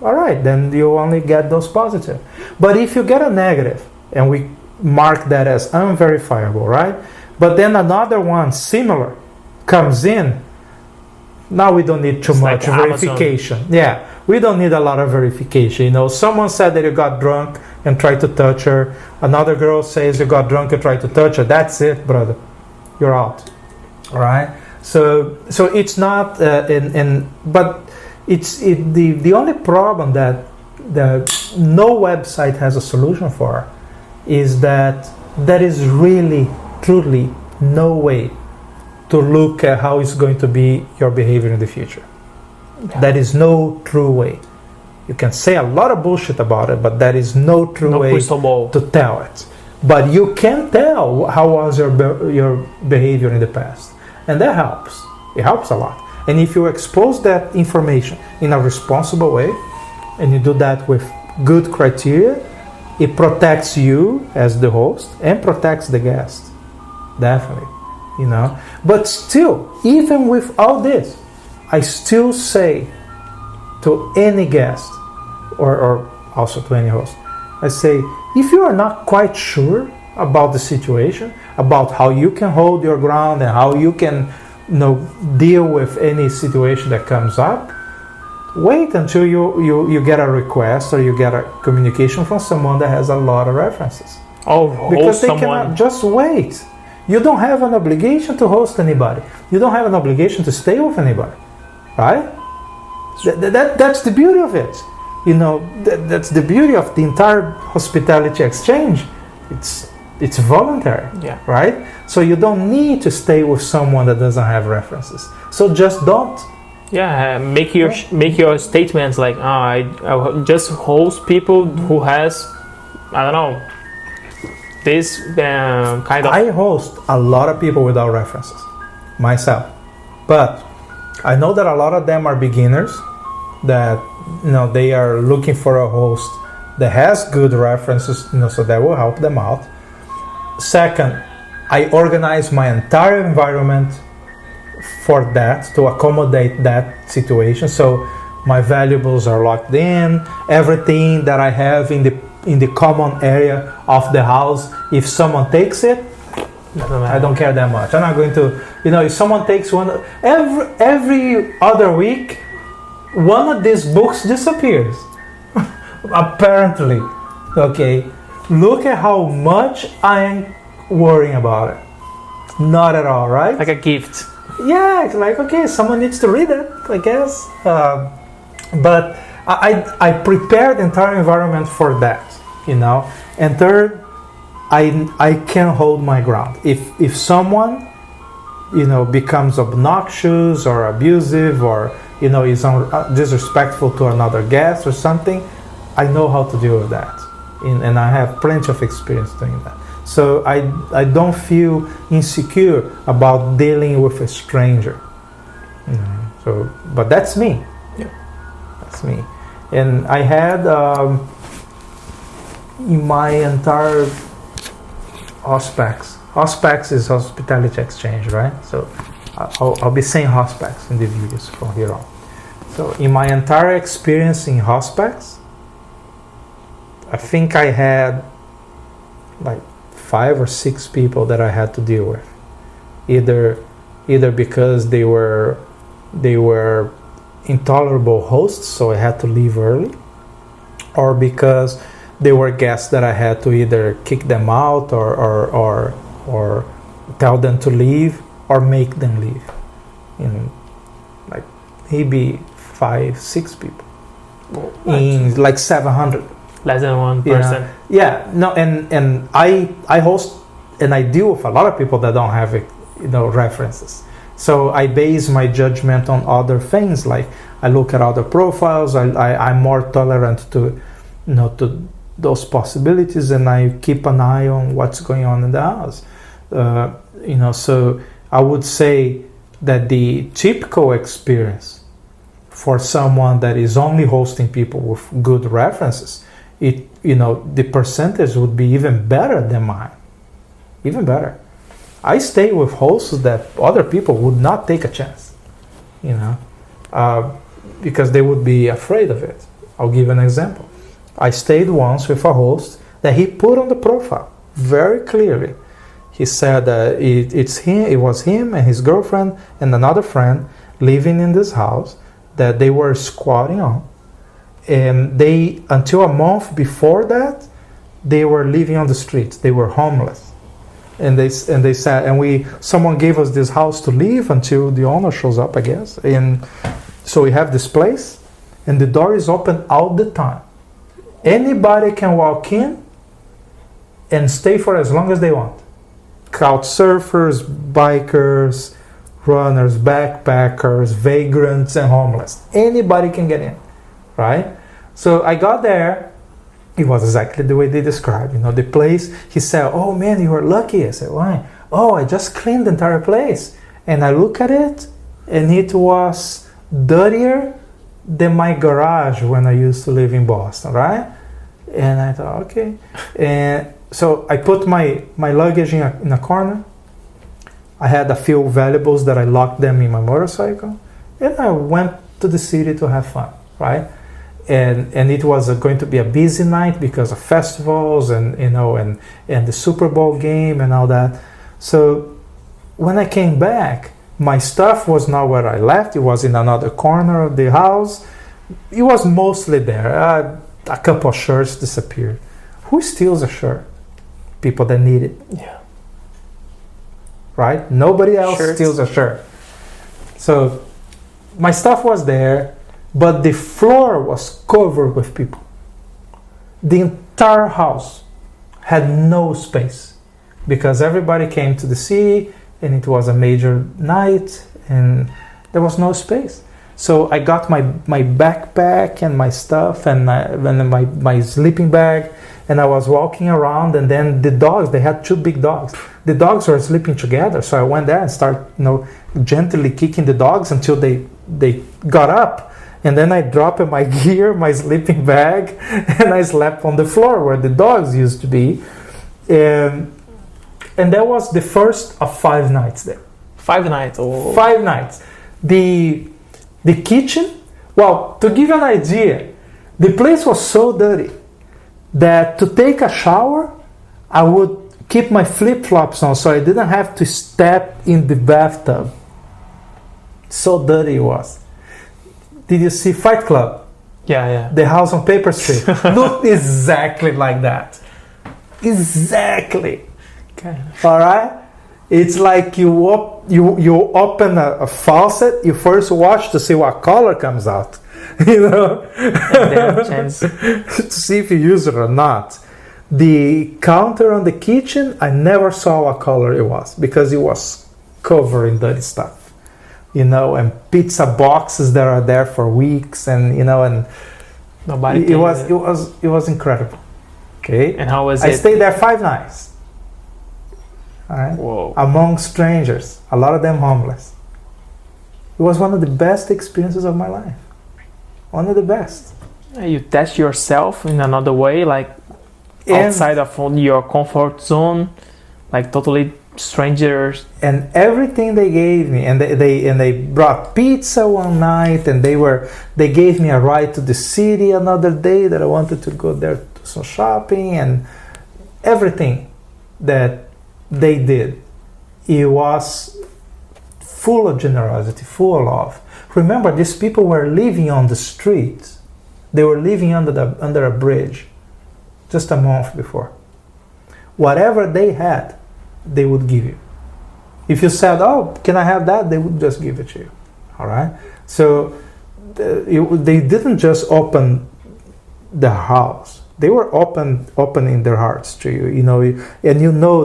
Speaker 2: all right, then you only get those positive. But if you get a negative, and we mark that as unverifiable, right? But then another one similar comes in, now we don't need too much verification. Amazon. Yeah, we don't need a lot of verification. Someone said that you got drunk and tried to touch her. Another girl says you got drunk and tried to touch her. That's it, brother. You're out. All right. So it's not, but the only problem that no website has a solution for is that there is really, truly no way to look at how it's going to be your behavior in the future. Yeah. There is no true way. You can say a lot of bullshit about it, but there is no true way to tell it. But you can tell how was your behavior in the past. And that helps. It helps a lot. And if you expose that information in a responsible way, and you do that with good criteria, it protects you as the host and protects the guest. Definitely. But still, even with all this, I still say to any guest or also to any host, I say, if you are not quite sure about the situation, about how you can hold your ground and how you can deal with any situation that comes up, wait until you get a request or you get a communication from someone that has a lot of references. Because they cannot just wait. You don't have an obligation to host anybody. You don't have an obligation to stay with anybody, right? That's the beauty of it. That's the beauty of the entire hospitality exchange. it's voluntary,
Speaker 3: Yeah.
Speaker 2: right? So you don't need to stay with someone that doesn't have references. So just don't.
Speaker 3: Yeah, make your statements like, I just host people who has, I don't know, this kind of.
Speaker 2: I host a lot of people without references myself, but I know that a lot of them are beginners that they are looking for a host that has good references, so that will help them out. Second, I organize my entire environment for that, to accommodate that situation. So my valuables are locked in, everything that I have in the common area of the house, if someone takes it, I don't care that much. I'm not going to, if someone takes one, every other week, one of these books disappears. Apparently. Okay. Look at how much I'm worrying about it. Not at all, right?
Speaker 3: Like a gift.
Speaker 2: Yeah, it's like, okay, someone needs to read it, I guess. But I prepared the entire environment for that, And third, I can hold my ground. If someone, becomes obnoxious or abusive or, is disrespectful to another guest or something, I know how to deal with that. And I have plenty of experience doing that. So I don't feel insecure about dealing with a stranger. But that's me.
Speaker 3: Yeah.
Speaker 2: That's me. And I had in my entire Hospaks is hospitality exchange, right? So I'll be saying Hospaks in the videos from here on. So in my entire experience in Hospaks, I think I had like 5 or 6 people that I had to deal with, either because they were intolerable hosts, so I had to leave early, or because they were guests that I had to either kick them out or tell them to leave or make them leave. Like maybe 5-6 people in like 700.
Speaker 3: Less than 1%.
Speaker 2: Yeah. No, and I host and I deal with a lot of people that don't have references. So I base my judgment on other things, like I look at other profiles. I'm more tolerant to to those possibilities, and I keep an eye on what's going on in the house. So I would say that the typical experience for someone that is only hosting people with good references, the percentage would be even better than mine. Even better. I stay with hosts that other people would not take a chance, because they would be afraid of it. I'll give an example. I stayed once with a host that he put on the profile very clearly. He said it was him and his girlfriend and another friend living in this house that they were squatting on. And they, until a month before that, they were living on the streets. They were homeless. And they said, someone gave us this house to live until the owner shows up, I guess. And so we have this place, and the door is open all the time. Anybody can walk in and stay for as long as they want. Couch surfers, bikers, runners, backpackers, vagrants, and homeless. Anybody can get in, right? So I got there. It was exactly the way they described, the place. He said, "Oh man, you were lucky." I said, "Why?" "Oh, I just cleaned the entire place." And I look at it, and it was dirtier than my garage when I used to live in Boston, right? And I thought, okay. And so I put my luggage in a corner. I had a few valuables that I locked them in my motorcycle, and I went to the city to have fun, right? And it was going to be a busy night because of festivals and the Super Bowl game and all that. So when I came back, my stuff was not where I left. It was in another corner of the house. It was mostly there. A couple of shirts disappeared. Who steals a shirt? People that need it.
Speaker 3: Yeah.
Speaker 2: Right? Nobody else steals a shirt. So my stuff was there, but the floor was covered with people. The entire house had no space. because everybody came to the city and it was a major night and there was no space. So I got my backpack and my stuff and my sleeping bag, and I was walking around, and then the dogs, they had 2 big dogs. The dogs were sleeping together, so I went there and started, gently kicking the dogs until they got up. And then I dropped my gear, my sleeping bag, and I slept on the floor where the dogs used to be. And that was the first of 5 nights there.
Speaker 3: 5 nights? Oh.
Speaker 2: 5 nights. The kitchen, well, to give you an idea, the place was so dirty that to take a shower, I would keep my flip-flops on so I didn't have to step in the bathtub. So dirty it was. Did you see Fight Club?
Speaker 3: Yeah.
Speaker 2: The house on Paper Street. Looked exactly like that. Exactly.
Speaker 3: Okay.
Speaker 2: All right? It's like you open a faucet, you first watch to see what color comes out.
Speaker 3: And then chance.
Speaker 2: To see if you use it or not. The counter on the kitchen, I never saw what color it was because it was covered in dirty stuff. And pizza boxes that are there for weeks, and
Speaker 3: nobody.
Speaker 2: It was incredible. Okay.
Speaker 3: And how was
Speaker 2: I
Speaker 3: it?
Speaker 2: stayed there 5 nights. All right.
Speaker 3: Whoa.
Speaker 2: Among strangers, a lot of them homeless. It was one of the best experiences of my life. One of the best.
Speaker 3: You test yourself in another way, like outside of your comfort zone, like totally strangers.
Speaker 2: And everything they gave me, and they brought pizza one night, and they gave me a ride to the city another day that I wanted to go there to some shopping, and everything that they did, it was full of generosity, full of love. Remember, these people were living on the street. They were living under a bridge just a month before. Whatever they had, they would give you. If you said, "Oh, can I have that?" they would just give it to you. All right. So they didn't just open the house; they were opening their hearts to you. And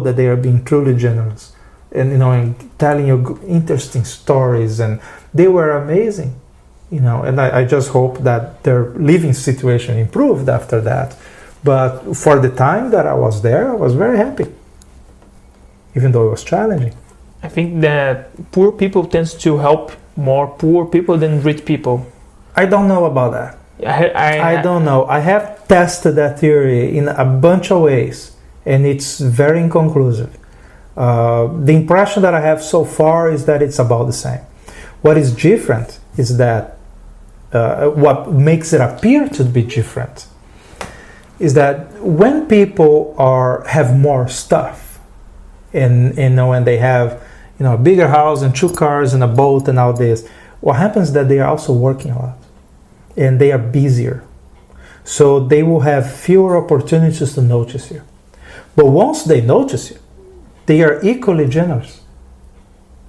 Speaker 2: that they are being truly generous, and telling you interesting stories, and they were amazing. And I just hope that their living situation improved after that. But for the time that I was there, I was very happy, even though it was challenging.
Speaker 3: I think that poor people tends to help more poor people than rich people.
Speaker 2: I don't know about that.
Speaker 3: I
Speaker 2: don't know. I have tested that theory in a bunch of ways, and it's very inconclusive. The impression that I have so far is that it's about the same. What is different is that what makes it appear to be different is that when people have more stuff, and when they have a bigger house and 2 cars and a boat and all this, what happens is that they are also working a lot, and they are busier, so they will have fewer opportunities to notice you. But once they notice you, they are equally generous.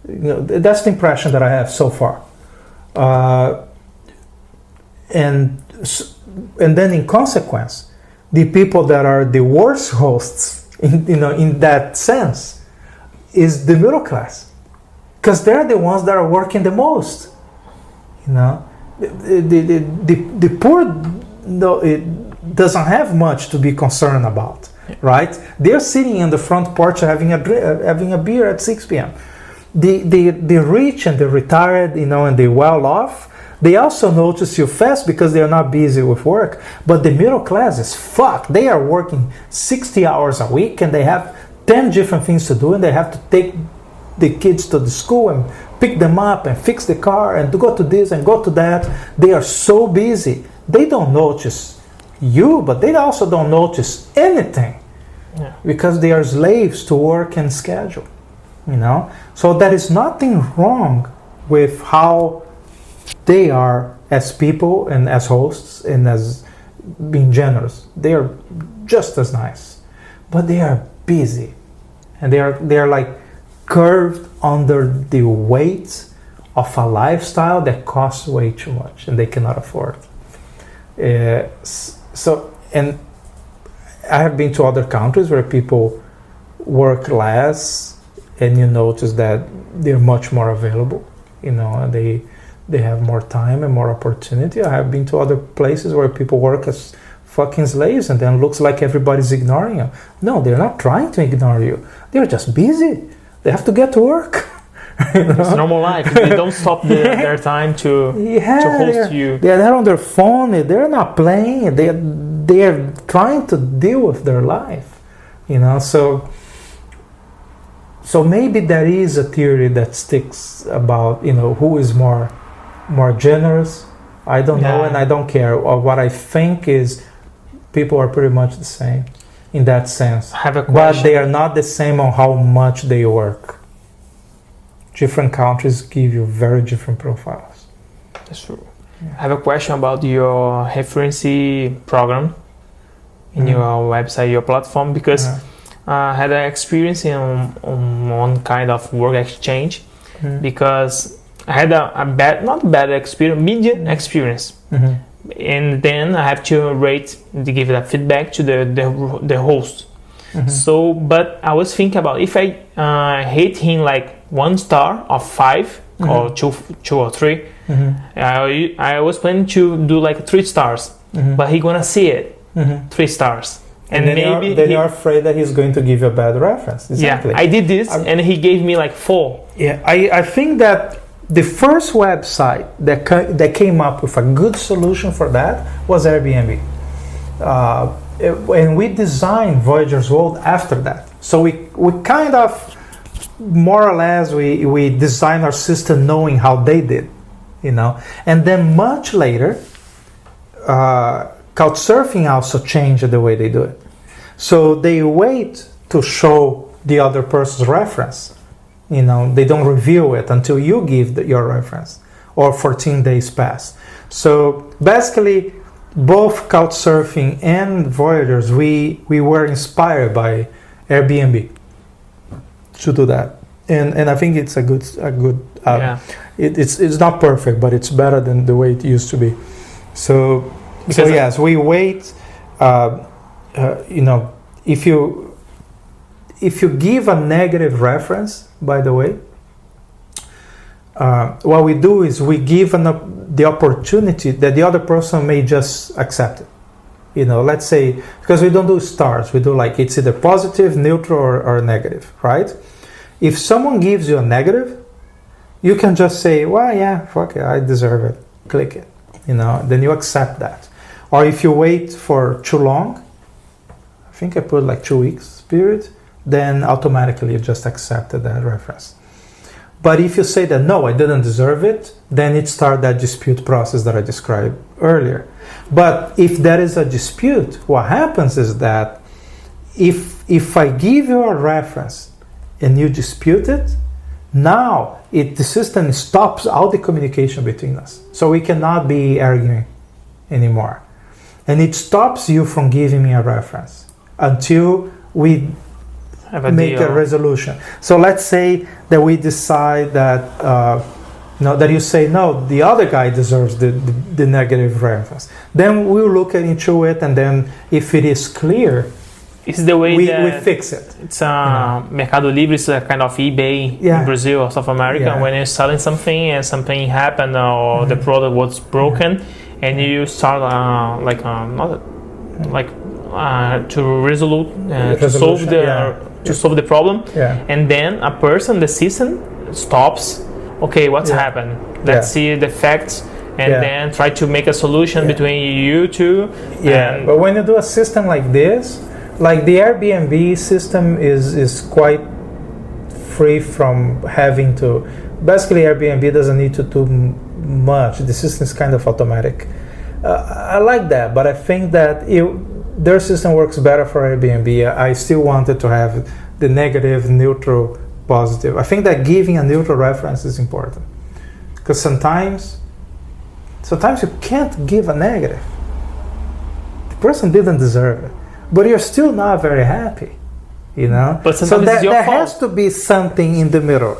Speaker 2: That's the impression that I have so far. And then in consequence, the people that are the worst hosts in that sense is the middle class, because they're the ones that are working the most. The poor, it doesn't have much to be concerned about, right? They're sitting in the front porch having a beer at 6 p.m. The rich and the retired, and the well-off, they also notice you fast because they're not busy with work. But the middle class is fucked. They are working 60 hours a week, and they have 10 different things to do, and they have to take the kids to the school and pick them up and fix the car and to go to this and go to that. They are so busy. They don't notice you, but they also don't notice anything, because they are slaves to work and schedule. So there is nothing wrong with how they are as people and as hosts and as being generous. They are just as nice, but they are busy, and they are like curved under the weight of a lifestyle that costs way too much and they cannot afford. So, and I have been to other countries where people work less, and you notice that they're much more available. They have more time and more opportunity. I have been to other places where people work as fucking slaves, and then looks like everybody's ignoring you. No, they're not trying to ignore you. They're just busy. They have to get to work.
Speaker 3: It's normal life. They don't stop their time to host you.
Speaker 2: They're on their phone. They're not playing. They're trying to deal with their life. So maybe there is a theory that sticks about who is more generous. I don't know, and I don't care. Or what I think is people are pretty much the same in that sense.
Speaker 3: I have a question.
Speaker 2: But they are not the same on how much they work. Different countries give you very different profiles.
Speaker 3: That's true. Yeah. I have a question about your referency program in your website, your platform, because I had an experience on one kind of work exchange because I had not bad experience, medium experience. And then I have to give a feedback to the host. So, but I was thinking about if I hate him like 1 star of 5 or 2 or 3, I was planning to do like 3 stars, but he gonna see it 3 stars.
Speaker 2: And then you're afraid that he's going to give you a bad reference. Exactly.
Speaker 3: Yeah, I did this, and he gave me like 4.
Speaker 2: Yeah, I think that the first website that came up with a good solution for that was Airbnb. And we designed Voyager's World after that. So we kind of, more or less, we designed our system knowing how they did, And then much later, Couchsurfing also changed the way they do it. So they wait to show the other person's reference. They don't reveal it until you give your reference, or 14 days pass. So basically, both Couchsurfing and Voyagers, we were inspired by Airbnb to do that, and I think it's a good. It's not perfect, but it's better than the way it used to be. So yes, we wait. If you give a negative reference, by the way, what we do is we give the opportunity that the other person may just accept it. Let's say, because we don't do stars, we do like it's either positive, neutral, or negative, right? If someone gives you a negative, you can just say, well, yeah, fuck it, I deserve it. Click it, then you accept that. Or if you wait for too long, I think I put like 2 weeks period, then automatically you just accepted that reference. But if you say that, no, I didn't deserve it, then it starts that dispute process that I described earlier. But if there is a dispute, what happens is that if I give you a reference and you dispute it, now the system stops all the communication between us. So we cannot be arguing anymore. And it stops you from giving me a reference until we make a resolution. So let's say that we decide that that you say no, the other guy deserves the negative reference. Then we'll look into it, and then if it is clear,
Speaker 3: it's the way
Speaker 2: we fix it.
Speaker 3: It's Mercado Livre is a kind of eBay in Brazil or South America. When you're selling something and something happened or the product was broken, and you start to resolve to solve the problem, and then a person, the system stops. Okay, what's happened? Let's see the facts, and then try to make a solution between you two.
Speaker 2: Yeah, but when you do a system like this, like the Airbnb system is quite free from having to. Basically, Airbnb doesn't need to do much. The system is kind of automatic. I like that, but I think that their system works better for Airbnb. I still wanted to have the negative, neutral, positive. I think that giving a neutral reference is important, because sometimes you can't give a negative. The person didn't deserve it, but you're still not very happy,
Speaker 3: But
Speaker 2: so there
Speaker 3: fault.
Speaker 2: has to be something in the middle.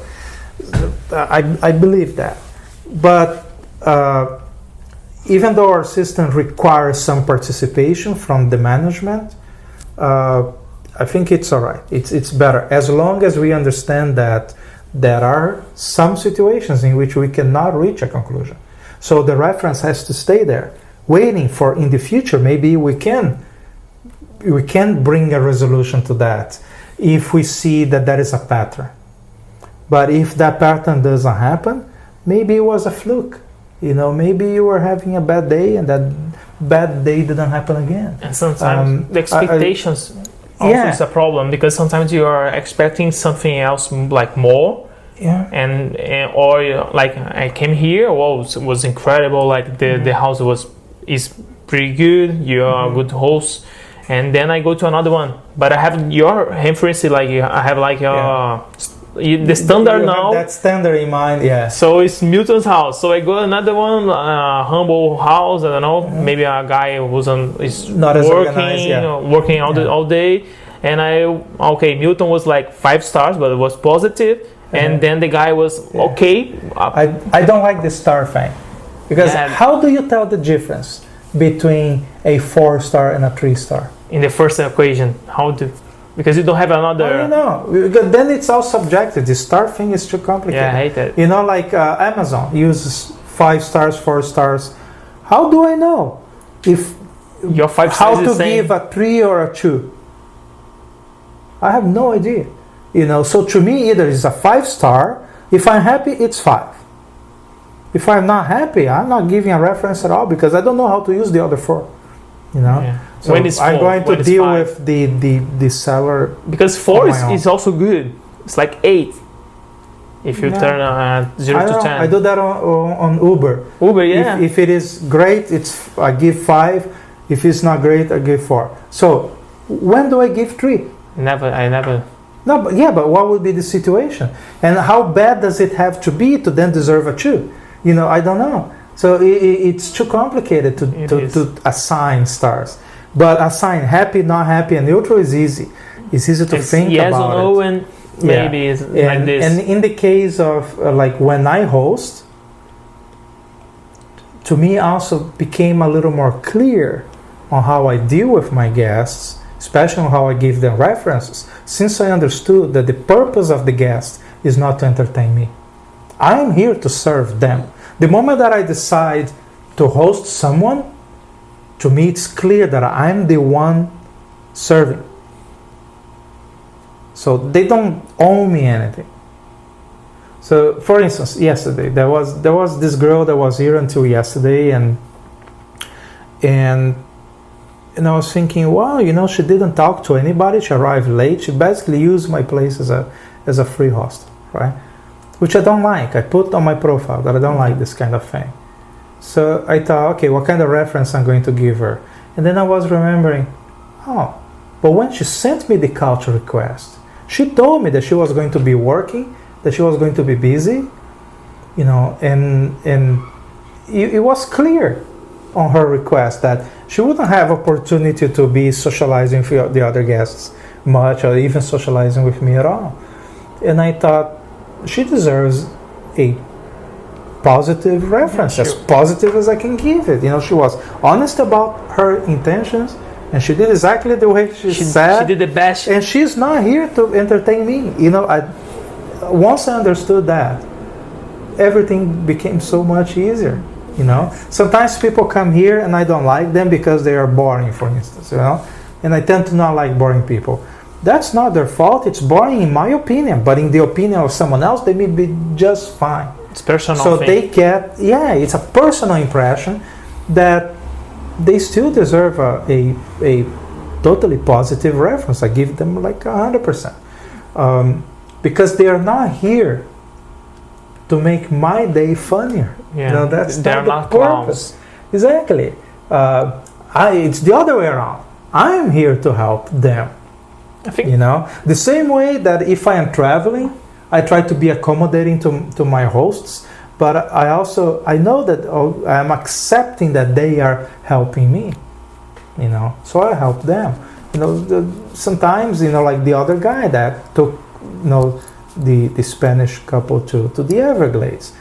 Speaker 2: I believe that, but even though our system requires some participation from the management, I think it's all right. It's better as long as we understand that there are some situations in which we cannot reach a conclusion. So the reference has to stay there, waiting for in the future. Maybe we can bring a resolution to that if we see that there is a pattern. But if that pattern doesn't happen, maybe it was a fluke. Maybe you were having a bad day and that bad day didn't happen again.
Speaker 3: And sometimes the expectations also is a problem, because sometimes you are expecting something else, like more.
Speaker 2: Yeah.
Speaker 3: And or like I came here, it was incredible. Like the house is pretty good. You are a good host. And then I go to another one, but I have your reference. Like I have like the standard
Speaker 2: you
Speaker 3: now.
Speaker 2: Have that standard in mind, yeah.
Speaker 3: So it's Milton's house. So I go another one, humble house. I don't know, maybe a guy who's
Speaker 2: not as organized,
Speaker 3: working all day. And Milton was like 5 stars, but it was positive. And then the guy was okay.
Speaker 2: I don't like the star thing, because how do you tell the difference between a 4-star and a 3-star?
Speaker 3: In the first equation, because you don't have another.
Speaker 2: Then it's all subjective. The star thing is too complicated.
Speaker 3: Yeah, I hate it.
Speaker 2: Like Amazon uses 5 stars, 4 stars. How do I know if
Speaker 3: your 5 stars
Speaker 2: how to give a 3 or a 2? I have no idea. So to me, either it's a 5-star. If I'm happy, it's 5. If I'm not happy, I'm not giving a reference at all, because I don't know how to use the other 4.
Speaker 3: Yeah.
Speaker 2: So
Speaker 3: when it's 4,
Speaker 2: I'm going to deal
Speaker 3: 5.
Speaker 2: with the seller,
Speaker 3: because 4 is also good. It's like 8 if you turn 0 to 10.
Speaker 2: I do that on Uber.
Speaker 3: Yeah.
Speaker 2: If it is great, I give 5. If it's not great, I give 4. So when do I give 3?
Speaker 3: I never.
Speaker 2: No, but what would be the situation? And how bad does it have to be to then deserve a 2? I don't know. So it's too complicated to assign stars. But assign happy, not happy, and neutral is easy. It's easy to think
Speaker 3: yes
Speaker 2: about
Speaker 3: or no,
Speaker 2: it.
Speaker 3: and maybe it's like this.
Speaker 2: And in the case of like when I host, to me also became a little more clear on how I deal with my guests, especially on how I give them references, since I understood that the purpose of the guest is not to entertain me. I'm here to serve them. The moment that I decide to host someone, to me it's clear that I'm the one serving. So they don't owe me anything. So for instance, yesterday there was this girl that was here until yesterday, and I was thinking, wow, she didn't talk to anybody. She arrived late. She basically used my place as a free host, right? Which I don't like. I put on my profile that I don't like this kind of thing. So I thought, okay, what kind of reference I'm going to give her? And then I was remembering, but when she sent me the culture request, she told me that she was going to be working, that she was going to be busy, and it was clear on her request that she wouldn't have opportunity to be socializing with the other guests much, or even socializing with me at all. And I thought she deserves a positive reference, as positive as I can give it. She was honest about her intentions, and she did exactly the way she said.
Speaker 3: She did the best.
Speaker 2: And she's not here to entertain me. Once I understood that, everything became so much easier. Sometimes people come here and I don't like them because they are boring, for instance, and I tend to not like boring people. That's not their fault. It's boring in my opinion, but in the opinion of someone else, they may be just fine.
Speaker 3: It's personal.
Speaker 2: So they get, it's a personal impression that they still deserve a totally positive reference. I give them like 100%, because they are not here to make my day funnier. That's not the purpose. Exactly. It's the other way around. I am here to help them.
Speaker 3: I think
Speaker 2: the same way that if I am traveling, I try to be accommodating to my hosts, but I know that I'm accepting that they are helping me. So I help them. Sometimes like the other guy that took the Spanish couple to the Everglades.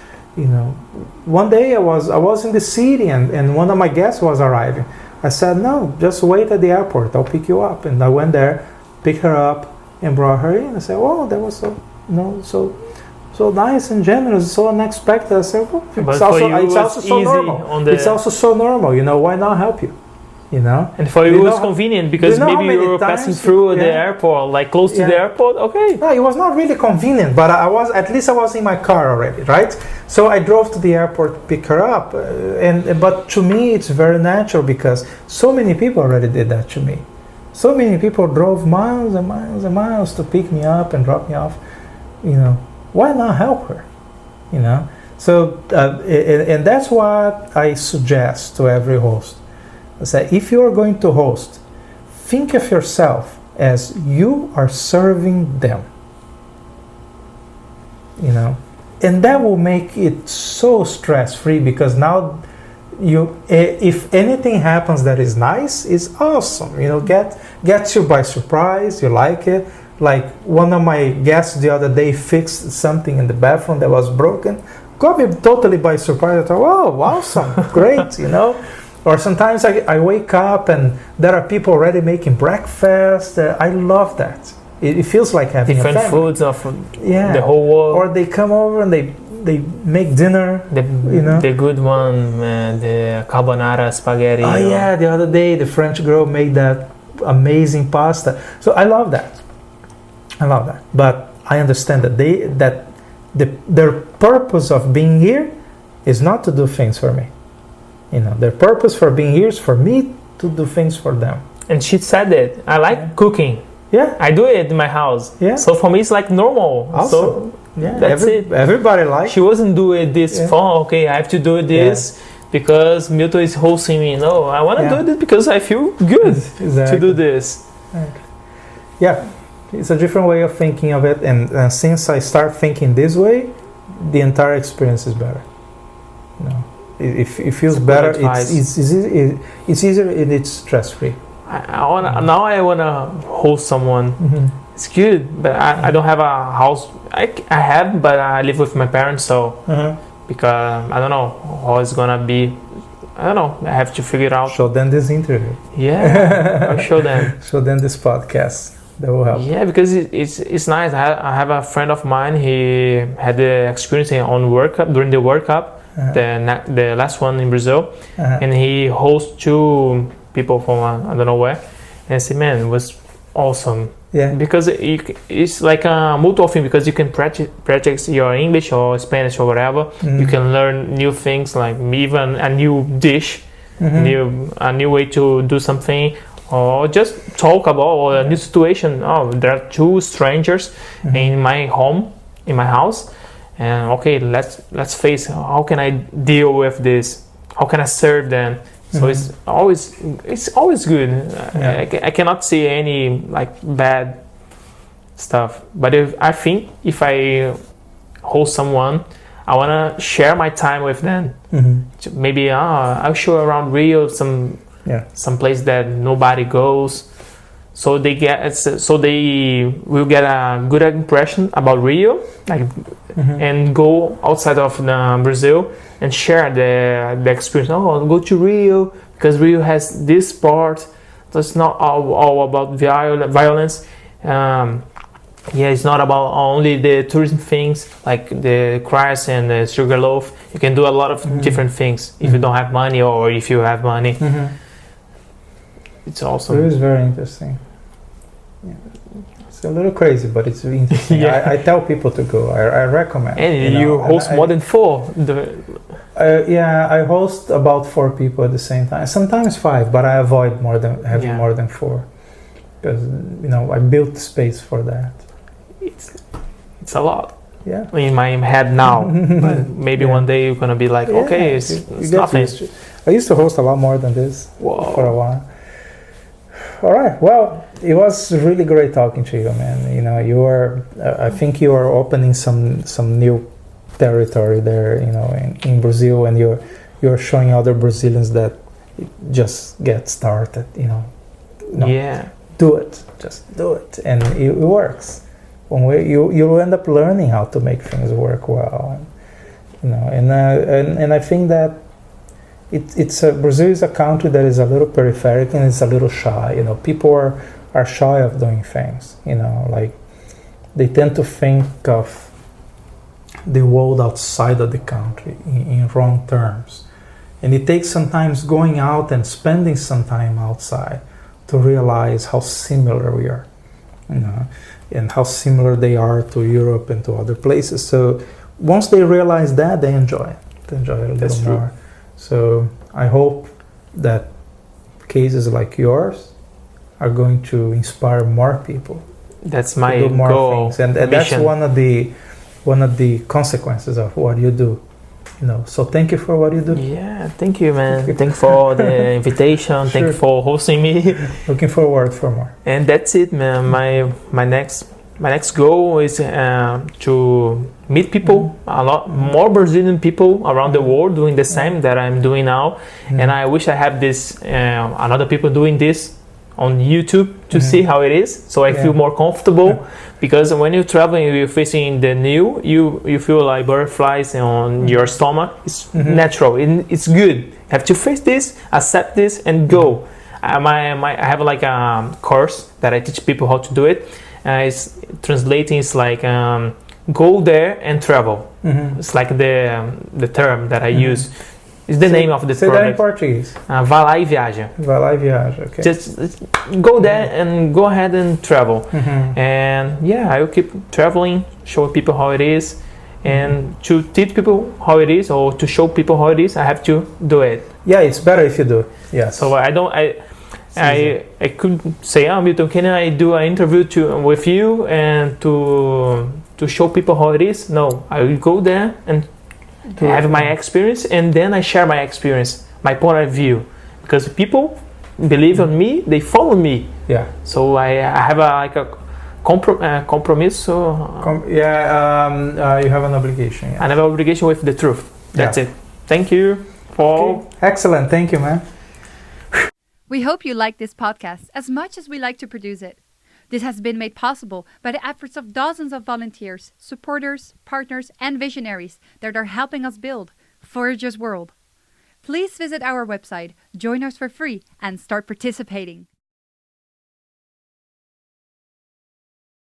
Speaker 2: One day I was in the city and one of my guests was arriving. I said, no, just wait at the airport, I'll pick you up. And I went there, picked her up and brought her in. I said, "Oh, that was so nice and generous, so unexpected." I said, "Well, it's also so normal. It's also so normal. Why not help you?
Speaker 3: And for you, it was convenient because maybe you were passing through the airport, like close to the airport. Okay.
Speaker 2: No, it was not really convenient, but I was in my car already, right? So I drove to the airport to pick her up, but to me it's very natural because so many people already did that to me. So many people drove miles and miles and miles to pick me up and drop me off. Why not help her? So and that's what I suggest to every host. I say, if you are going to host, think of yourself as you are serving them. And that will make it so stress-free because now if anything happens that is nice, it's awesome. Gets you by surprise. You like it. Like one of my guests the other day fixed something in the bathroom that was broken. Got me totally by surprise. I thought, wow, awesome, great, Or sometimes I wake up and there are people already making breakfast. I love that. It feels like having
Speaker 3: different
Speaker 2: a family.
Speaker 3: Foods of the whole world.
Speaker 2: Or they come over and they make dinner.
Speaker 3: The good one, the carbonara spaghetti.
Speaker 2: Oh yeah, the other day the French girl made that amazing pasta. So I love that. But I understand that their purpose of being here is not to do things for me. Their purpose for being here is for me to do things for them.
Speaker 3: And she said that I like cooking.
Speaker 2: Yeah,
Speaker 3: I do it in my house.
Speaker 2: Yeah.
Speaker 3: So for me, it's like normal.
Speaker 2: Awesome.
Speaker 3: So that's it.
Speaker 2: Everybody likes.
Speaker 3: She wasn't doing this for okay. I have to do this because Milton is hosting me. No, I want to do this because I feel good to do this.
Speaker 2: Exactly. Yeah, it's a different way of thinking of it, and since I start thinking this way, the entire experience is better. It feels better. It's easier and it's stress free.
Speaker 3: Now I wanna host someone.
Speaker 2: Mm-hmm.
Speaker 3: It's good, but I don't have a house. I have, but I live with my parents, so because I don't know how it's gonna be. I don't know. I have to figure it out.
Speaker 2: Show them this interview.
Speaker 3: Yeah, I'll show them.
Speaker 2: Show them this podcast. That will help.
Speaker 3: Yeah, because it's nice. I have a friend of mine. He had the experience on World Cup during the World Cup. The last one in Brazil, and he hosts 2 people from I don't know where, and I said, man, it was awesome.
Speaker 2: Yeah,
Speaker 3: because it's like a mutual thing because you can practice your English or Spanish or whatever. You can learn new things, like even a new dish, a new way to do something, or just talk about a new situation. Oh, there are 2 strangers in my house. And okay, let's face how can I deal with this? How can I serve them? So it's always good. I cannot see any like bad stuff. But if I host someone, I wanna share my time with them. Maybe I'll show around Rio some place that nobody goes. So they will get a good impression about Rio, and go outside of Brazil and share the experience. Oh, I'll go to Rio because Rio has this part. So it's not all about violence. It's not about only the tourism things like the crafts and the sugarloaf. You can do a lot of different things if you don't have money or if you have money. It's awesome.
Speaker 2: It is very interesting. Yeah. It's a little crazy, but it's really interesting. I tell people to go. I recommend.
Speaker 3: And you host more than 4.
Speaker 2: I host about 4 people at the same time. Sometimes 5, but I avoid having more than 4 because I built space for that.
Speaker 3: It's a lot.
Speaker 2: Yeah.
Speaker 3: In my head now, but maybe one day you're gonna be like, okay, it's nothing.
Speaker 2: I used to host a lot more than this for a while. All right. Well, it was really great talking to you, man. You are. I think you are opening some new territory there. In Brazil, and you're showing other Brazilians that it just get started. Do it. Just do it, and it works. You end up learning how to make things work well. And I think that. Brazil is a country that is a little peripheric and it's a little shy. People are are shy of doing things. Like they tend to think of the world outside of the country in wrong terms. And it takes sometimes going out and spending some time outside to realize how similar we are, and how similar they are to Europe and to other places. So once they realize that, they enjoy it. They enjoy it a little more. So I hope that cases like yours are going to inspire more people.
Speaker 3: That's my
Speaker 2: to do more
Speaker 3: goal.
Speaker 2: Things. And that's one of the consequences of what you do. So thank you for what you do.
Speaker 3: Yeah, thank you, man. Thank you for the invitation. Thank you for hosting me.
Speaker 2: Looking forward for more.
Speaker 3: And that's it, man. My next goal is to meet people, a lot more Brazilian people around the world doing the same that I'm doing now. And I wish I have this another people doing this on YouTube to see how it is, so I feel more comfortable. Because when you're traveling, you're facing the new, you feel like butterflies on your stomach. It's natural, it's good. You have to face this, accept this, and go. I have like a course that I teach people how to do it. It's translating. It's like go there and travel. It's like the term that I use. It's the name of the
Speaker 2: say
Speaker 3: product.
Speaker 2: That in Portuguese.
Speaker 3: Vá lá e viaja.
Speaker 2: Vá lá e viaja. Okay.
Speaker 3: Just go there and go ahead and travel. And I will keep traveling, showing people how it is. And to teach people how it is, or to show people how it is, I have to do it.
Speaker 2: Yeah, it's better if you do. Yes.
Speaker 3: So I could say, Milton, can I do an interview with you and to show people how it is? No, I will go there and have my experience, and then I share my experience, my point of view, because people believe on me, they follow me. Yeah. So I have a compromise. So
Speaker 2: you have an obligation. Yeah.
Speaker 3: I have an obligation with the truth. That's it. Thank you for.
Speaker 2: Okay. Excellent. Thank you, man.
Speaker 1: We hope you like this podcast as much as we like to produce it. This has been made possible by the efforts of dozens of volunteers, supporters, partners, and visionaries that are helping us build Voyagers World. Please visit our website, join us for free, and start participating.